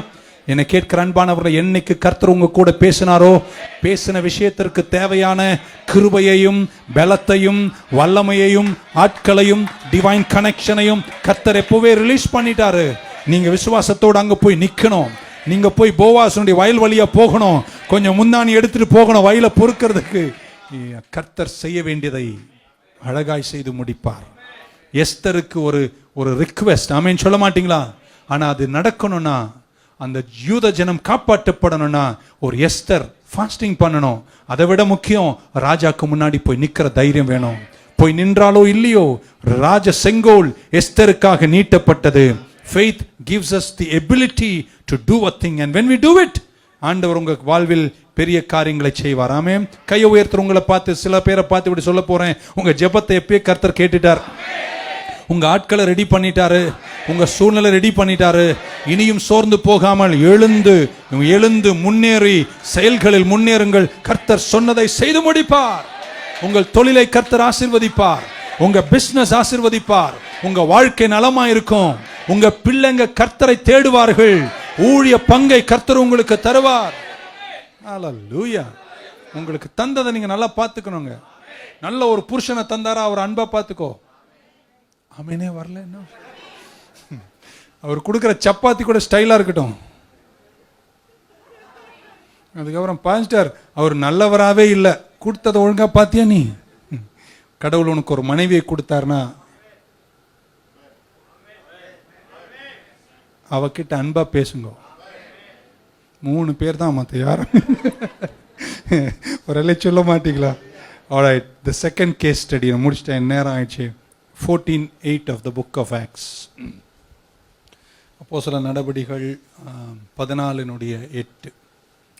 என்னை கேட்கிற அன்பானவர்களை, என்னைக்கு கர்த்தர் உங்க கூட பேசினாரோ, பேசின விஷயத்திற்கு தேவையான கிருபையையும் பலத்தையும் வல்லமையையும் ஆட்களையும் டிவைன் கனெக்ஷனையும் கர்த்தர் எப்பவே ரிலீஸ் பண்ணிட்டாரு. நீங்க விசுவாசத்தோடு அங்க போய் நிக்கணும். நீங்க போய் போவாசனுடைய வயல் வழியா போகணும். கொஞ்சம் முன்னாடி எடுத்துட்டு போகணும் வயல பொறுக்கிறதுக்கு. கர்த்தர் செய்ய வேண்டியதை அழகாய் செய்து முடிப்பார். எஸ்தருக்கு ஒரு ரிக்வெஸ்ட், ஆமென் சொல்ல மாட்டீங்களா? ஆனா அது நடக்கணும்னா, அந்த யூத ஜனம் காப்பாற்றப்படணும்னா ஒரு எஸ்தர் ஃபாஸ்டிங் பண்ணணும். அதை விட முக்கியம், ராஜாக்கு முன்னாடி போய் நிக்கிற தைரியம் வேணும். போய் நின்றாலோ இல்லையோ, ராஜ செங்கோல் எஸ்தருக்காக நீட்டப்பட்டது. Faith gives us the ability to do a thing, and when we do it, ஆண்டவர் உங்க வாழ்வில் பெரிய காரியங்களை செய்வார். ஆமென். கையை உயர்த்துறவங்களை பார்த்து, சில பேரை பார்த்து இப்படி சொல்ல போறேன், உங்க ஜெபத்தை எப்பயே கர்த்தர் கேட்டுட்டார். உங்க ஆட்களை ரெடி பண்ணிட்டாரு, உங்க சூழ்நிலை ரெடி பண்ணிட்டாரு. இனியும் சோர்ந்து போகாமல் எழுந்து முன்னேறி செயல்களில் முன்னேறுங்கள். கர்த்தர் சொன்னதை செய்து முடிப்பார். உங்கள் தொழிலை கர்த்தர் ஆசீர்வதிப்பார். உங்க பிசினஸ் ஆசீர்வதிப்பார். உங்க வாழ்க்கை நலமா இருக்கும். உங்க பிள்ளைங்க கர்த்தரை தேடுவார்கள். ஊழிய பங்கை கர்த்தர் உங்களுக்கு தருவார். ஹல்லேலூயா. உங்களுக்கு தந்ததை நீங்க நல்லா பார்த்துக்கணுங்க. நல்ல ஒரு புருஷனை தந்தாரா, அவர் அன்பா பார்த்துக்கோ. ஆமெனே வரல என்ன, அவர் கொடுக்குற சப்பாத்தி கூட ஸ்டைலா இருக்கட்டும். அதுக்கப்புறம் பாஸ்டர் அவர் நல்லவராகவே இல்லை, கொடுத்ததை ஒழுங்கா பார்த்தியா நீ? கடவுள் உனக்கு ஒரு மனைவியை கொடுத்தாருன்னா அவகிட்ட அன்பா பேசுங்க. 3 பேர் தான், மற்ற யாரும் ஒரு சொல்ல மாட்டீங்களா? Alright, the second case study முடிச்சிட்டேன், நேரம் ஆயிடுச்சு. 14:8 of the book of Acts. அப்போஸ்தலர் நடபடிகள் 14:8.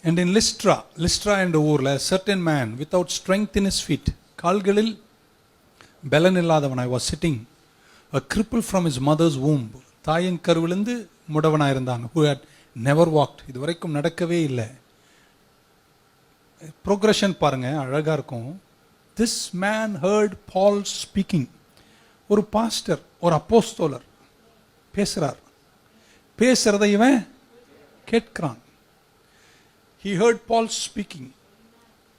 And in Lystra என்ற ஊர்ல certain man without strength in his feet, கால்களில் பலன் இல்லாதவனாய், was sitting, a cripple from his mother's womb, தாயின் கருவிலிருந்து முடவனாயிருந்தாங்க. who had never walked, இதுவரைக்கும் நடக்கவே இல்லை. ப்ரோக்ரஷன் பாருங்க, அழகா இருக்கும். This man heard Paul speaking. ஒரு பாஸ்டர், ஒரு அப்போஸ்தலர் பேசுறார். பேசுறதை இவன் கேட்கிறான். He heard Paul speaking.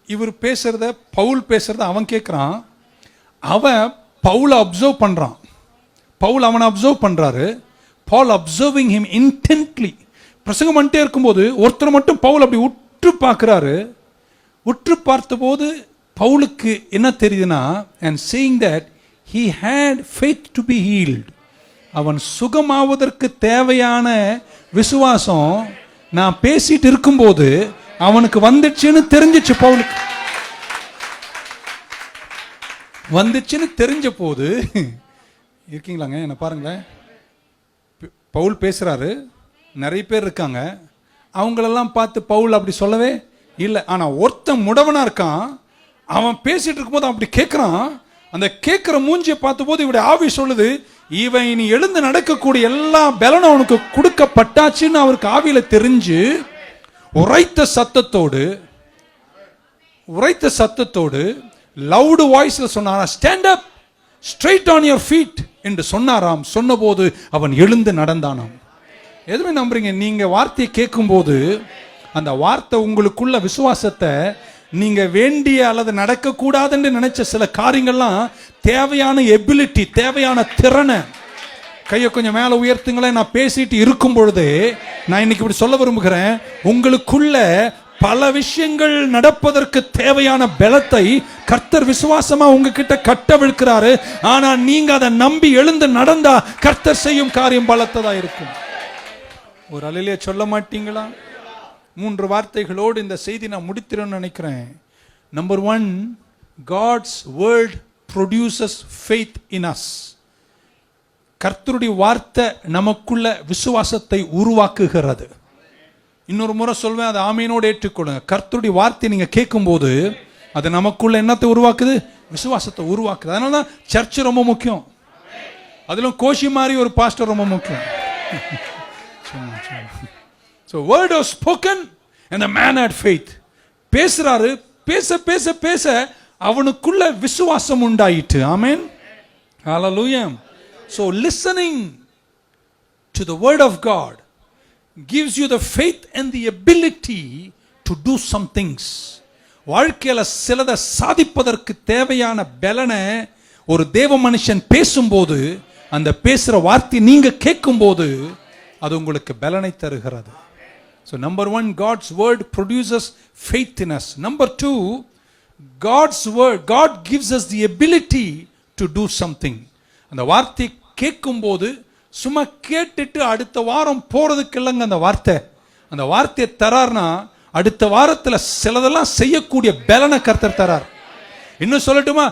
இவர் பேசுறத, பவுல் பேசுறத அவன் கேட்கிறான். அவன் பவுலை அப்சர்வ் பண்றான். பவுல் அவனை அப்சர்வ் பண்றாரு. Paul observing him intently. பிரசங்கம் பண்ணிட்டே இருக்கும்போது ஒருத்தர் மட்டும் பவுல் அப்படி உற்று பார்க்கிறாரு. உற்று பார்த்தபோது பவுலுக்கு என்ன தெரியுதுன்னா, and seeing that he had faith to be healed, அவன் சுகமாவதற்கு தேவையான விசுவாசம் நான் பேசிட்டு இருக்கும்போது அவனுக்கு வந்துச்சுன்னு தெரிஞ்சிச்சு. பவுலுக்கு வந்துச்சுன்னு தெரிஞ்ச போது, இருக்கீங்களாங்க என்ன பாருங்களேன், பவுல் பேசுறாரு, நிறைய பேர் இருக்காங்க, அவங்களெல்லாம் பார்த்து பவுல் அப்படி சொல்லவே இல்லை. ஆனா ஒருத்தன் முடவனா இருக்கான், அவன் பேசிட்டு இருக்கும்போது அப்படி கேட்கிறான். அந்த கேட்கிற மூஞ்சியை பார்த்த போது இவருடைய ஆவி சொல்லுது, இவன் இனி எழுந்து நடக்கக்கூடிய எல்லா பலனும் அவனுக்கு கொடுக்கப்பட்டாச்சுன்னு அவருக்கு ஆவியில தெரிஞ்சு உரைத்த சத்தத்தோடு லவுடு வாய்ஸ்ல சொன்னாரா, stand up straight on your feet என்று சொன்னாராம். சொன்னபோது அவன் எழுந்து நடந்தானாம். எதுவுமே நம்புறீங்க, நீங்க வார்த்தையை கேட்கும் போது அந்த வார்த்தை உங்களுக்குள்ள விசுவாசத்தை, நீங்க வேண்டிய அல்லது நடக்கக்கூடாதுன்னு நினைச்ச சில காரியங்கள்லாம், தேவையான எபிலிட்டி, தேவையான திறனை, கையை கொஞ்சம் மேல உயர்த்துங்களேன். நான் பேசிட்டு இருக்கும் பொழுது நான் இன்னைக்கு இப்படி சொல்ல விரும்புகிறேன், உங்களுக்குள்ள பல விஷயங்கள் நடப்பதற்கு தேவையான பலத்தை கர்த்தர் விசுவாசமா உங்ககிட்ட கட்டவிழ்க்கிறாரு. ஆனா நீங்க அதை நம்பி எழுந்து நடந்தா கர்த்தர் செய்யும் காரியம் பலத்ததா இருக்கும். ஒரு அலையிலே சொல்ல மாட்டீங்களா? 3 வார்த்தைகளோடு இந்த செய்தி நான் முடித்திறேன்னு நினைக்கிறேன். Number 1, God's word produces faith in us. கர்த்தருடைய வார்த்தை நமக்குள்ள விசுவாசத்தை உருவாக்குகிறது. இன்னொரு முறை சொல்வேன், அதை ஆமீனோடு ஏற்றுக்கொள்ளுங்க. கர்த்தருடைய வார்த்தை நீங்க கேட்கும் போது அது நமக்குள்ள என்னத்தை உருவாக்குது? விசுவாசத்தை உருவாக்குது. அதனால தான் சர்ச் ரொம்ப முக்கியம். அதிலும் கோஷி மாதிரி ஒரு பாஸ்டர் ரொம்ப முக்கியம். So word was spoken and the man had faith. பேசுறாரு, பேச அவனுக்குள்ள விசுவாசம் உண்டாயிற்று. ஆமென், ஹalleluya. So listening to the word of God gives you the faith and the ability to do some things. வாழ்க்கையில சிலதை சாதிப்பதற்கு தேவையான பலனை ஒரு தேவ மனுஷன் பேசும்போது, அந்த பேசுற வார்த்தை நீங்க கேட்கும்போது அது உங்களுக்கு பலனை தருகிறது. So number 1, God's word produces faith in us. Number 2, God's word, God gives us the ability to do something. அந்த வார்த்தை கேட்கும்போது சும்மா கேட்டுட்டு அடுத்த வாரம் போறதுக்கு இல்லைங்க. அந்த வார்த்தையை தரார்னா அடுத்த வாரத்துல சிலதெல்லாம் செய்யக்கூடிய பலனை கர்த்தர் தரார். இன்னும் சொல்லட்டுமா,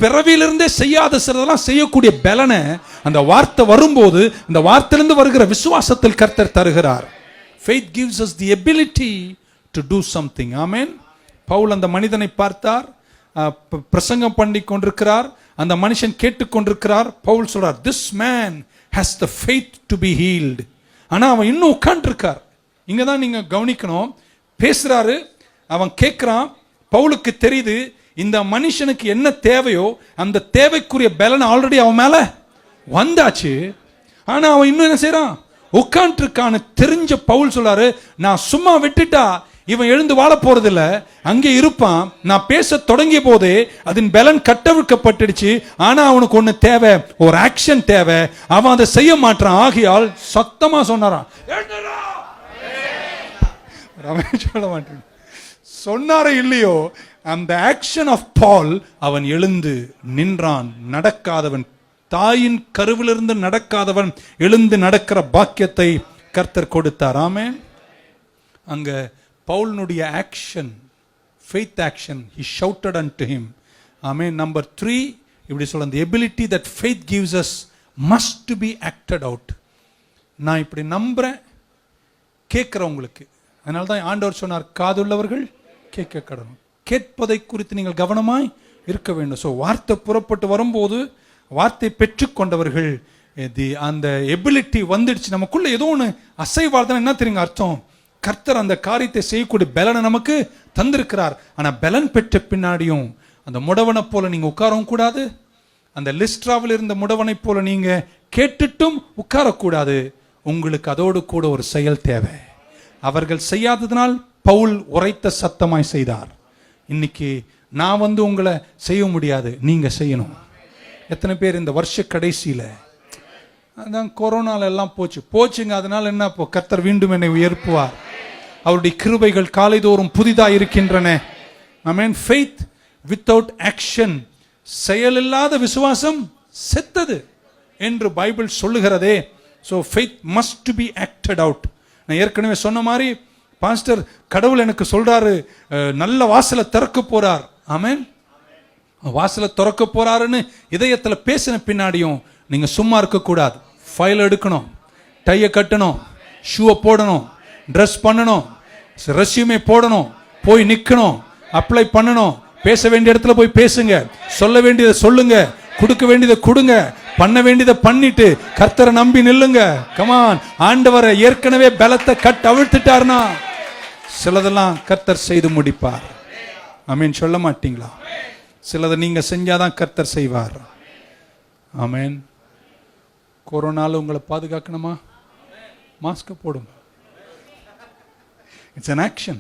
பிறவியிலிருந்தே செய்யாத சிலதெல்லாம் செய்யக்கூடிய பலனை அந்த வார்த்தை வரும்போது, அந்த வார்த்தையிலிருந்து வருகிற விசுவாசத்தில் கர்த்தர் தருகிறார். Faith gives us the ability to do something. Amen. Pavul அந்த மனிதனை பார்த்தார், பிரசங்கம் பண்ணி கொண்டிருக்கிறார். அந்த மனுஷன் கேட்டுக்கொண்டிருக்கிறார். பவுல் சொல்றார், this man has the faith to be healed. ஆனா அவன் இன்னும் உட்கார்ந்திருக்கார். இங்க தான் நீங்க கவனிக்கணும். பேசுறாரு, அவன் கேட்கிறான். பவுலுக்கு தெரியுது இந்த மனுஷனுக்கு என்ன தேவையோ அந்த தேவைக்குரிய பலன் ஆல்ரெடி அவன் மேல வந்தாச்சு. ஆனா அவன் இன்னும் என்ன செய்யறான்? உட்கார்ந்திருக்கான்னு தெரிஞ்ச பவுல் சொல்றாரு, நான் சும்மா விட்டுட்டா இவன் எழுந்து வாழ போறதில்ல, அங்கே இருப்பான். நான் பேச தொடங்கிய போதே அதன் பலன் கட்டவிழ்க்கப்பட்டுடுச்சு. ஆனா அவனுக்கு ஒண்ணு தேவை, ஒரு ஆக்ஷன் தேவை. அவன் அதை செய்ய மாட்டான். ஆகியால் சத்தமா சொன்னாராம், சொல்ல மாட்டேன் சொன்னாரே இல்லையோ, அந்த ஆக்ஷன் ஆஃப் பால், அவன் எழுந்து நின்றான். நடக்காதவன், தாயின் கருவிலிருந்து நடக்காதவன் எழுந்து நடக்கிற பாக்கியத்தை கர்த்தர் கொடுத்தார். ஆமென். அங்க பவுலினுடைய action, faith action, he shouted unto him. Amen. Number 3, இப்படி சொல்ல, the ability that faith gives us must be acted out. நான் இப்படி நம்புறேன், கேட்கிறவங்களுக்கு. அதனால தான் ஆண்டவர் சொன்னார், காதுள்ளவர்கள் கேட்க கடணும். கேட்பதை குறித்து நீங்கள் கவனமாய் இருக்க வேண்டும். ஸோ வார்த்தை புறப்பட்டு வரும்போது வார்த்தை பெற்றுக்கொண்டவர்கள், அந்த எபிலிட்டி வந்துடுச்சு நமக்குள்ள. ஏதோ ஒன்று அசைவாழ்தான் என்ன தெரியுங்க அர்த்தம்? கர்த்தர் அந்த காரியத்தை செய்யக்கூடிய பலனை நமக்கு தந்திருக்கிறார். ஆனால் பலன் பெற்ற பின்னாடியும் அந்த முடவனை போல நீங்க உட்காரவும் கூடாது. அந்த லிஸ்ட்ராவில் இருந்த முடவனை போல நீங்க கேட்டுட்டும் உட்காரக்கூடாது. உங்களுக்கு அதோடு கூட ஒரு செயல் தேவை. அவர்கள் செய்யாததினால் பவுல் உரைத்த சத்தமாய் செய்தார். இன்னைக்கு நான் உங்களை செய்ய முடியாது, நீங்க செய்யணும். எத்தனை பேர் இந்த வருஷ கடைசியில, அதான் கொரோனால எல்லாம் போச்சுங்க. அதனால என்ன, இப்போ கர்த்தர் மீண்டும் என்னை உயர்ப்புவார். அவருடைய கிருபைகள் காலைதோறும் புதிதாக இருக்கின்றன. ஆமென். faith without action, செயலில்லாத விசுவாசம் செத்தது என்று Bible சொல்லுகிறதே. so faith must be acted out. நான் ஏற்கனவே சொன்ன மாதிரி, பாஸ்டர் கடவுள் எனக்கு சொல்றாரு, நல்ல வாசலை திறக்க போறார். ஆமென். வாசலை திறக்க போறாருன்னு இதயத்துல பேசின பின்னாடியும் நீங்க சும்மா இருக்க கூடாது. ஃபைல் எடுக்கணும், டைய கட்டணும், ஷூவை போடணும், ட்ரெஸ் பண்ணணும், ரெஸ்யூமே போடணும், போய் நிக்கணும், அப்ளை பண்ணணும், பேச வேண்டிய இடத்துல போய் பேசுங்க, சொல்ல வேண்டியதை சொல்லுங்க, கொடுக்க வேண்டியதை கொடுங்க, பண்ண வேண்டியதை பண்ணிட்டு கர்த்தரை நம்பி நில்லுங்க. கமான். ஆண்டவரை ஏற்கனவே பலத்தை அவிழ்த்துட்டார்னா சிலதெல்லாம் கர்த்தர் செய்து முடிப்பார். ஆமென். சொல்ல மாட்டீங்களா? சிலதை நீங்க செஞ்சாதான் கர்த்தர் செய்வார். ஆமென். கொரோனால உங்களை பாதுகாக்கணுமா? மாஸ்க போடுங்க. It's an action.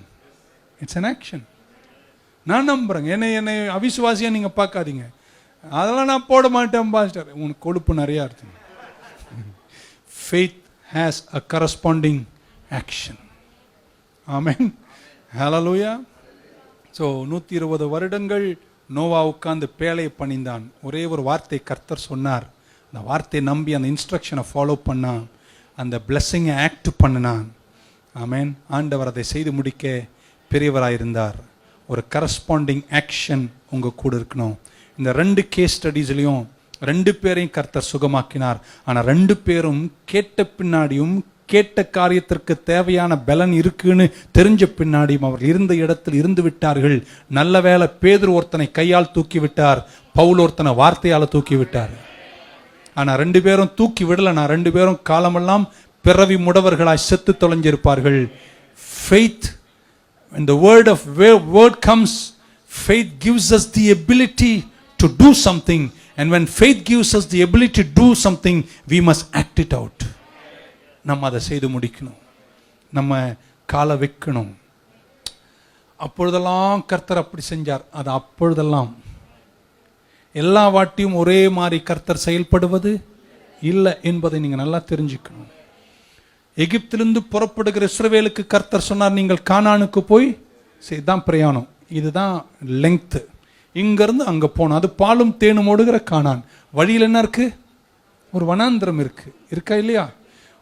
It's an action. நான் நம்புறேங்க. என்னை அவிசுவாசியா நீங்க பார்க்காதீங்க. அதெல்லாம் நான் போட மாட்டேன் பாஸ்டர். உனக்கு கொழுப்பு நிறைய இருக்கு. faith has a corresponding action. Amen. Hallelujah. So 120 வருடங்கள் நோவா உட்கார்ந்து பேழையை பணிந்தான். ஒரே ஒரு வார்த்தை கர்த்தர் சொன்னார். அந்த வார்த்தையை நம்பி அந்த இன்ஸ்ட்ரக்ஷனை ஃபாலோ பண்ணான். அந்த பிளெஸ்ஸிங்கை ஆக்ட் பண்ணினான். ஆமென். ஆண்டவர் அதை செய்து முடிக்க பெரியவராயிருந்தார். ஒரு கரஸ்பாண்டிங் ஆக்ஷன் உங்க கூட இருக்கணும். இந்த 2 கேஸ் ஸ்டடீஸ்லையும் 2 பேரையும் கர்த்தர் சுகமாக்கினார். ஆனால் 2 பேரும் கேட்ட பின்னாடியும், கேட்ட காரியத்திற்கு தேவையான பலன் இருக்குன்னு தெரிஞ்ச பின்னாடியும் அவர்கள் இருந்த இடத்தில் இருந்து விட்டார்கள். நல்ல வேளை பேதுரு ஒருத்தனை கையால் தூக்கி விட்டார், பவுல் ஒருத்தனை வார்த்தையால் தூக்கி விட்டார். ஆனா 2 பேரும் தூக்கி விடலனா 2 பேரும் காலமெல்லாம் பிறவி முடவர்களாய் செத்து தொலைஞ்சிருப்பார்கள். faith, when the word comes, faith gives us the ability to do something, and when faith gives us the ability to do something, we must act it out. நம்ம அதை செய்து முடிக்கணும், நம்ம காலை வைக்கணும். அப்பொழுதெல்லாம் கர்த்தர் அப்படி செஞ்சார். அது அப்பொழுதெல்லாம். எல்லா வாட்டியும் ஒரே மாதிரி கர்த்தர் செயல்படுவது இல்லை என்பதை நீங்க நல்லா தெரிஞ்சுக்கணும். எகிப்திலிருந்து புறப்படுகிற இஸ்ரவேலுக்கு கர்த்தர் சொன்னார், நீங்கள் கானானுக்கு போய் இதுதான் பிரயாணம், இதுதான் லெங்க்த், இங்கிருந்து அங்க போனோம். அது பாலும் தேனும் ஓடுகிற கானான். வழியில் என்ன இருக்கு? ஒரு வனாந்திரம் இருக்கா இல்லையா?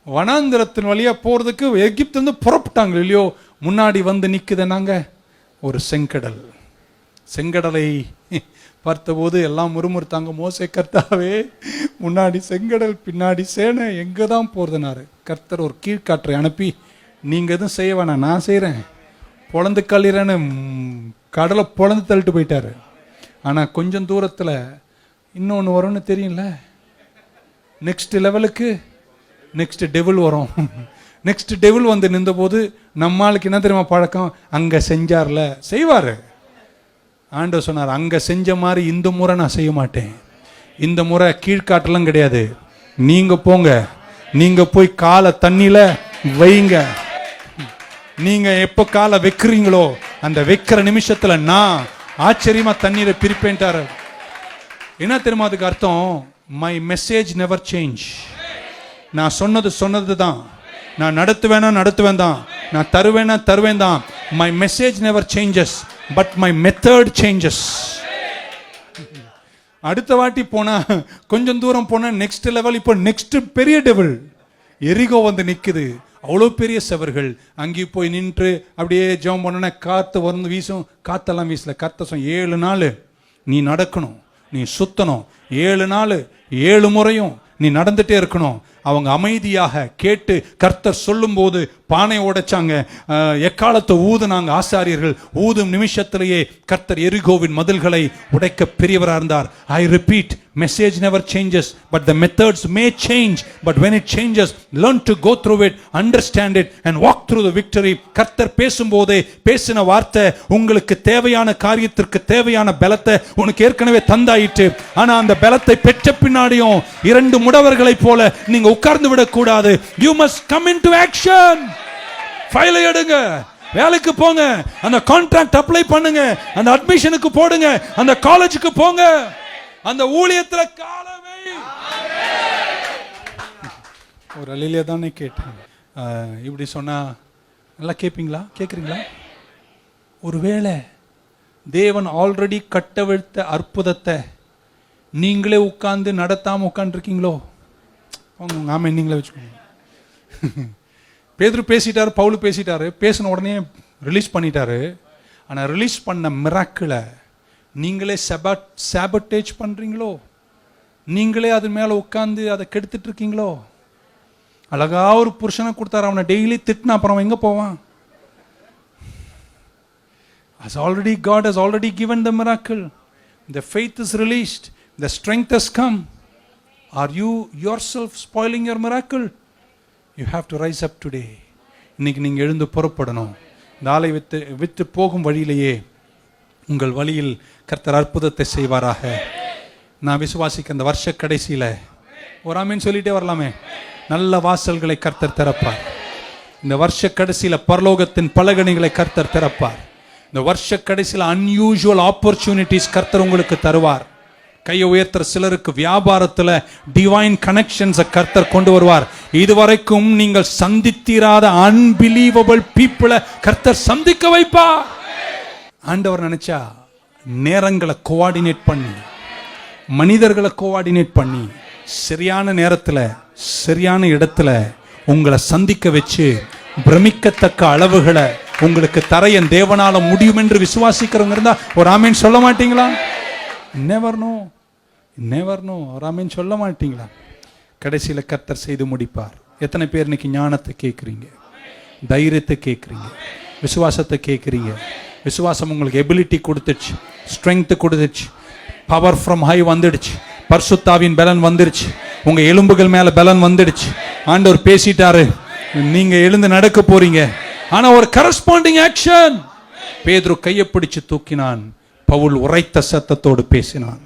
வனாந்திரத்தின் வழியா போறதுக்கு எகிப்திலிருந்து புறப்பட்டாங்க இல்லையோ, முன்னாடி வந்து நிக்குது நாங்க ஒரு செங்கடல். செங்கடலை பார்த்தபோது எல்லாம் முறுமுறுத்தாங்க. மோசே, கர்த்தாவே, முன்னாடி செங்கடல் பின்னாடி சேனை, எங்கே தான் போகிறதுனாரு. கர்த்தர் ஒரு கீழ்காற்றை அனுப்பி, நீங்கள் எதுவும் செய்ய வேணாம், நான் செய்கிறேன், பொழந்து கழிறேன்னு கடலை பொழந்து தள்ளிட்டு போயிட்டாரு. ஆனால் கொஞ்சம் தூரத்தில் இன்னொன்று வரும்னு தெரியும்ல. நெக்ஸ்ட் லெவலுக்கு நெக்ஸ்ட் டெவில் வரும். நெக்ஸ்ட் டெவில் வந்து நின்றபோது நம்மளுக்கு என்ன தெரியுமா பழக்கம்? அங்கே செஞ்சார்ல செய்வார். ஆண்டவர் சொன்னார், அங்கே செஞ்ச மாதிரி இந்த முறை நான் செய்ய மாட்டேன். இந்த முறை கீழ்காட்டெல்லாம் கிடையாது. நீங்கள் போங்க, நீங்கள் போய் காலை தண்ணியில் வைங்க. நீங்கள் எப்போ காலை வைக்கிறீங்களோ அந்த வைக்கிற நிமிஷத்தில் நான் ஆச்சரியமா தண்ணீரை பிரிப்பேன்ட்டார். என்ன தெரியுமா அதுக்கு அர்த்தம்? My message never change. நான் சொன்னது தான். நான் நடத்துவேன் தான். நான் தருவேன் தான். My message never changes, but my method changes. அடுத்த வாட்டி போனா கொஞ்சம் தூரம் போனா நெக்ஸ்ட் லெவல். இப்போ நெக்ஸ்ட் பெரிய டெவில் எரிகோ வந்து நிக்குது. அவ்வளோ பெரிய செவர்கள். அங்கேயும் போய் நின்று அப்படியே ஜெபம் பண்ணோன்னா காற்று வந்து வீசும். காற்றெல்லாம் வீசல. கர்த்தர் 7 நாள் நீ நடக்கணும், நீ சுத்தணும். 7 நாள் 7 முறையும் நீ நடந்துட்டே இருக்கணும். அவங்க அமைதியாக கேட்டு கர்த்தர் சொல்லும் போது பானை உடைச்சாங்க, எக்காலத்தை ஊதுனாங்க ஆசாரியர்கள். ஊதும் நிமிஷத்திலேயே கர்த்தர் எரிகோவின் மதில்களை உடைக்க பெரியவராக இருந்தார். I repeat, message never changes, but the methods may change. But when it changes, learn to go through it, understand it and walk through the victory. கர்த்தர் பேசும்போதே பேசின வார்த்தை உங்களுக்கு தேவையான காரியத்திற்கு தேவையான பலத்தை உனக்கு ஏற்கனவே தந்தாயிட்டு. ஆனா அந்த பலத்தை பெற்ற பின்னாடியும் 2 முடவர்களை போல நீங்க உட்கார்ந்து விடக்கூடாது. You must come into action. ஃபைலை எடுங்க, வேலைக்கு போங்க, அந்த கான்ட்ராக்ட் அப்ளை பண்ணுங்க, அந்த அட்மிஷனுக்கு போடுங்க, அந்த காலேஜுக்கு போங்க, அந்த ஊழியத்துல காலவை. ஒரு அலிலியா தானே கேட்டேன். இப்படி சொன்னா நல்லா கேட்பீங்களா? கேட்குறீங்களா? ஒருவேளை தேவன் ஆல்ரெடி கட்டவிழ்த்த அற்புதத்தை நீங்களே உட்கார்ந்து நடத்தாம உட்காந்துருக்கீங்களோ? ஆமா, நீங்களே வச்சுக்கோங்க. பேதுரு பேசிட்டாரு, பவுல் பேசிட்டாரு, பேசின உடனே ரிலீஸ் பண்ணிட்டாரு. ஆனால் ரிலீஸ் பண்ண மிராக்கிளை நீங்களே சாபட்டேஜ் பண்ணுறீங்களோ? நீங்களே அது மேலே உட்காந்து அதை கெடுத்துட்டு இருக்கீங்களோ? அழகா ஒரு புருஷனை கொடுத்தாரு, அவனை டெய்லி திட்டினா அப்புறம் அவன் எங்கே போவான்? God has already given the miracle. The faith is released. The strength has come. Are you yourself spoiling your miracle? You have to rise up today. இன்னைக்கு நீங்கள் எழுந்து புறப்படணும். இந்த ஆலை விட்டு போகும் வழியிலேயே உங்கள் வழியில் கர்த்தர் அற்புதத்தை செய்வாராக. நான் விசுவாசிக்க இந்த வருஷ கடைசியில் ஒரு ஆமீன் சொல்லிட்டே வரலாமே. நல்ல வாசல்களை கர்த்தர் திறப்பார். இந்த வருஷ கடைசியில் பரலோகத்தின் பலகணிகளை கர்த்தர் திறப்பார். இந்த வருஷ கடைசியில் அன்யூஷுவல் ஆப்பர்ச்சுனிட்டிஸ் கர்த்தர் உங்களுக்கு தருவார். கையை உயர்த்துற சிலருக்கு வியாபாரத்தில் டிவைன் கனெக்ஷன்ஸை கர்த்தர் கொண்டு வருவார். இதுவரைக்கும் நீங்கள் சந்தித்திராத அன்பிலீவபிள் பீப்புளை கர்த்தர் சந்திக்க வைப்பார். ஆண்டவர் நினைச்சா நேரங்களை கோஆர்டினேட் பண்ணி, மனிதர்களை கோஆர்டினேட் பண்ணி, சரியான நேரத்தில் சரியான இடத்துல உங்களை சந்திக்க வச்சு பிரமிக்கத்தக்க அளவுகளை உங்களுக்கு தர என் தேவனால முடியும் என்று விசுவாசிக்கிறவங்க இருந்தா ஒரு ஆமீன் சொல்ல மாட்டீங்களா? நெவர் நோ ஒரு ஆமீன் சொல்ல மாட்டீங்களா? கடைசியில் கர்த்தர் செய்து முடிப்பார். எத்தனை பேர் இன்னைக்கு ஞானத்தை கேட்குறீங்க, தைரியத்தை கேட்குறீங்க, விசுவாசத்தை கேட்குறீங்க? விசுவாசம் உங்களுக்கு எபிலிட்டி கொடுத்துச்சு, ஸ்ட்ரென்த் கொடுத்துச்சு, பவர் ஃப்ரம் ஹை வந்துடுச்சு, பரிசுத்தாவின் பலன் வந்துடுச்சு, உங்க எலும்புகள் மேல பலன் வந்துடுச்சு. ஆண்டவர் பேசிட்டாரு, நீங்க எழுந்து நடக்க போறீங்க. ஆனா ஒரு கரஸ்பாண்டிங் ஆக்ஷன். பேதுரு கையை பிடிச்சு தூக்கினான், பவுல் உரைத்த சத்தத்தோடு பேசினான்.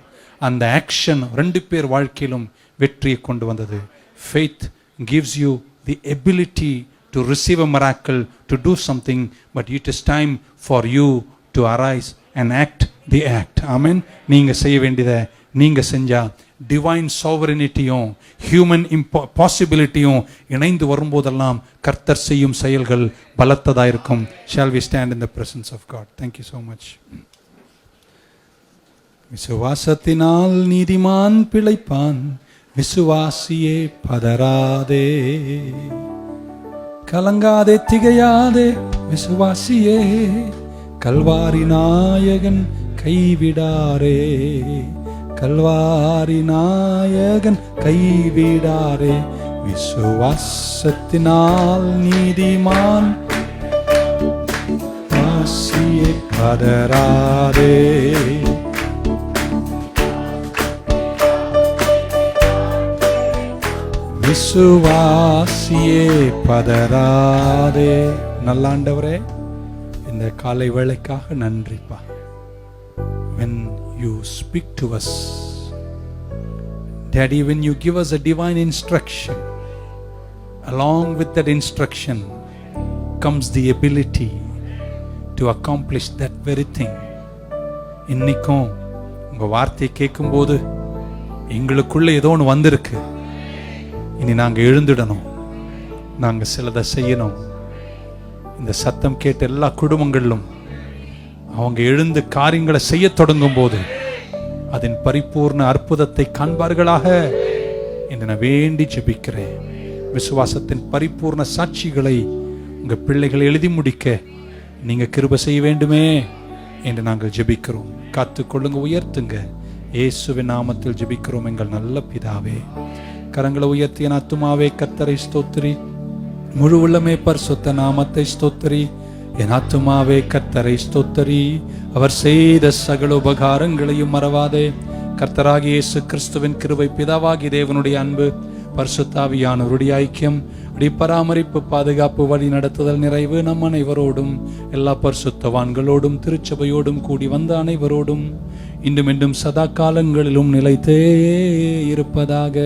அந்த ஆக்ஷன் 2 பேர் வாழ்க்கையிலும் வெற்றியை கொண்டு வந்தது. Faith gives you the ability to receive a miracle, to do something, but it is time for you to arise and act the act. Amen. நீங்க செய்ய வேண்டியதை நீங்க செஞ்சா டிவைன் சாவரினிட்டியும் ஹியூமன் பாசிபிலிட்டியும் இணைந்து வரும்போதெல்லாம் கர்த்தர் செய்யும் செயல்கள் பலத்ததா இருக்கும். Shall we stand in the presence of God? Thank you so much. விசுவாசத்தினால் நீதிமான் பிழைப்பான், விசுவாசியே பதறாதே, கலங்காதே திகையாதே, விசுவாசியே கல்வாரி நாயகன் கைவிடாரே, கல்வாரி நாயகன் கைவிடாரே. விசுவாசத்தினால் நீதிமான் விசுவாசியே பதறாதே, விசுவாசியே பதறாதே. நல்ல ஆண்டவரே, இந்த காலை வேளைக்காக நன்றிப்பா. When you speak to us, Daddy, when you give us a divine instruction, along with that instruction comes the ability to accomplish that very thing. இன்னைக்கும் உங்க வார்த்தையை கேட்கும்போது எங்களுக்குள்ள ஏதோ ஒன்று வந்திருக்கு. இனி நாங்க எழுந்துடணும், நாங்க சிலதை செய்யணும். இந்த சத்தம் கேட்ட எல்லா குடும்பங்களிலும் அவங்க எழுந்து காரியங்களை செய்ய தொடங்கும் போது அதன் பரிபூர்ண அற்புதத்தை காண்பார்களாக என்று நான் வேண்டி ஜெபிக்கிறேன். விசுவாசத்தின் பரிபூர்ண சாட்சிகளை உங்க பிள்ளைகளை எழுதி முடிக்க நீங்க கிருபை செய்ய வேண்டுமே என்று நாங்கள் ஜெபிக்கிறோம். காத்துக்கொள்ளுங்க, உயர்த்துங்க. இயேசுவின் நாமத்தில் ஜெபிக்கிறோம் எங்கள் நல்ல பிதாவே. கரங்களை உயர்த்திய என் ஆத்துமாவே கர்த்தரை ஸ்தோத்திரி, முழு உள்ளமே பரிசுத்த நாமத்தை ஸ்தோத்திரி. என் ஆத்துமாவே கர்த்தரை ஸ்தோத்திரி, அவர் செய்த சகல உபகாரங்களையும் மறவாதே. கர்த்தராகிய இயேசு கிறிஸ்துவின் கிருபை, பிதாவாகிய தேவனுடைய அன்பு, பரிசுத்த ஆவியானவருடைய ஐக்கியம், பராமரிப்பு, பாதுகாப்பு, வழி நடத்துதல், நிறைவு நம் அனைவரோடும், எல்லா பரிசுத்தவான்களோடும், திருச்சபையோடும் கூடி வந்த அனைவரோடும் இன்றும் என்றும் சதா காலங்களிலும் நிலைத்தே இருப்பதாக.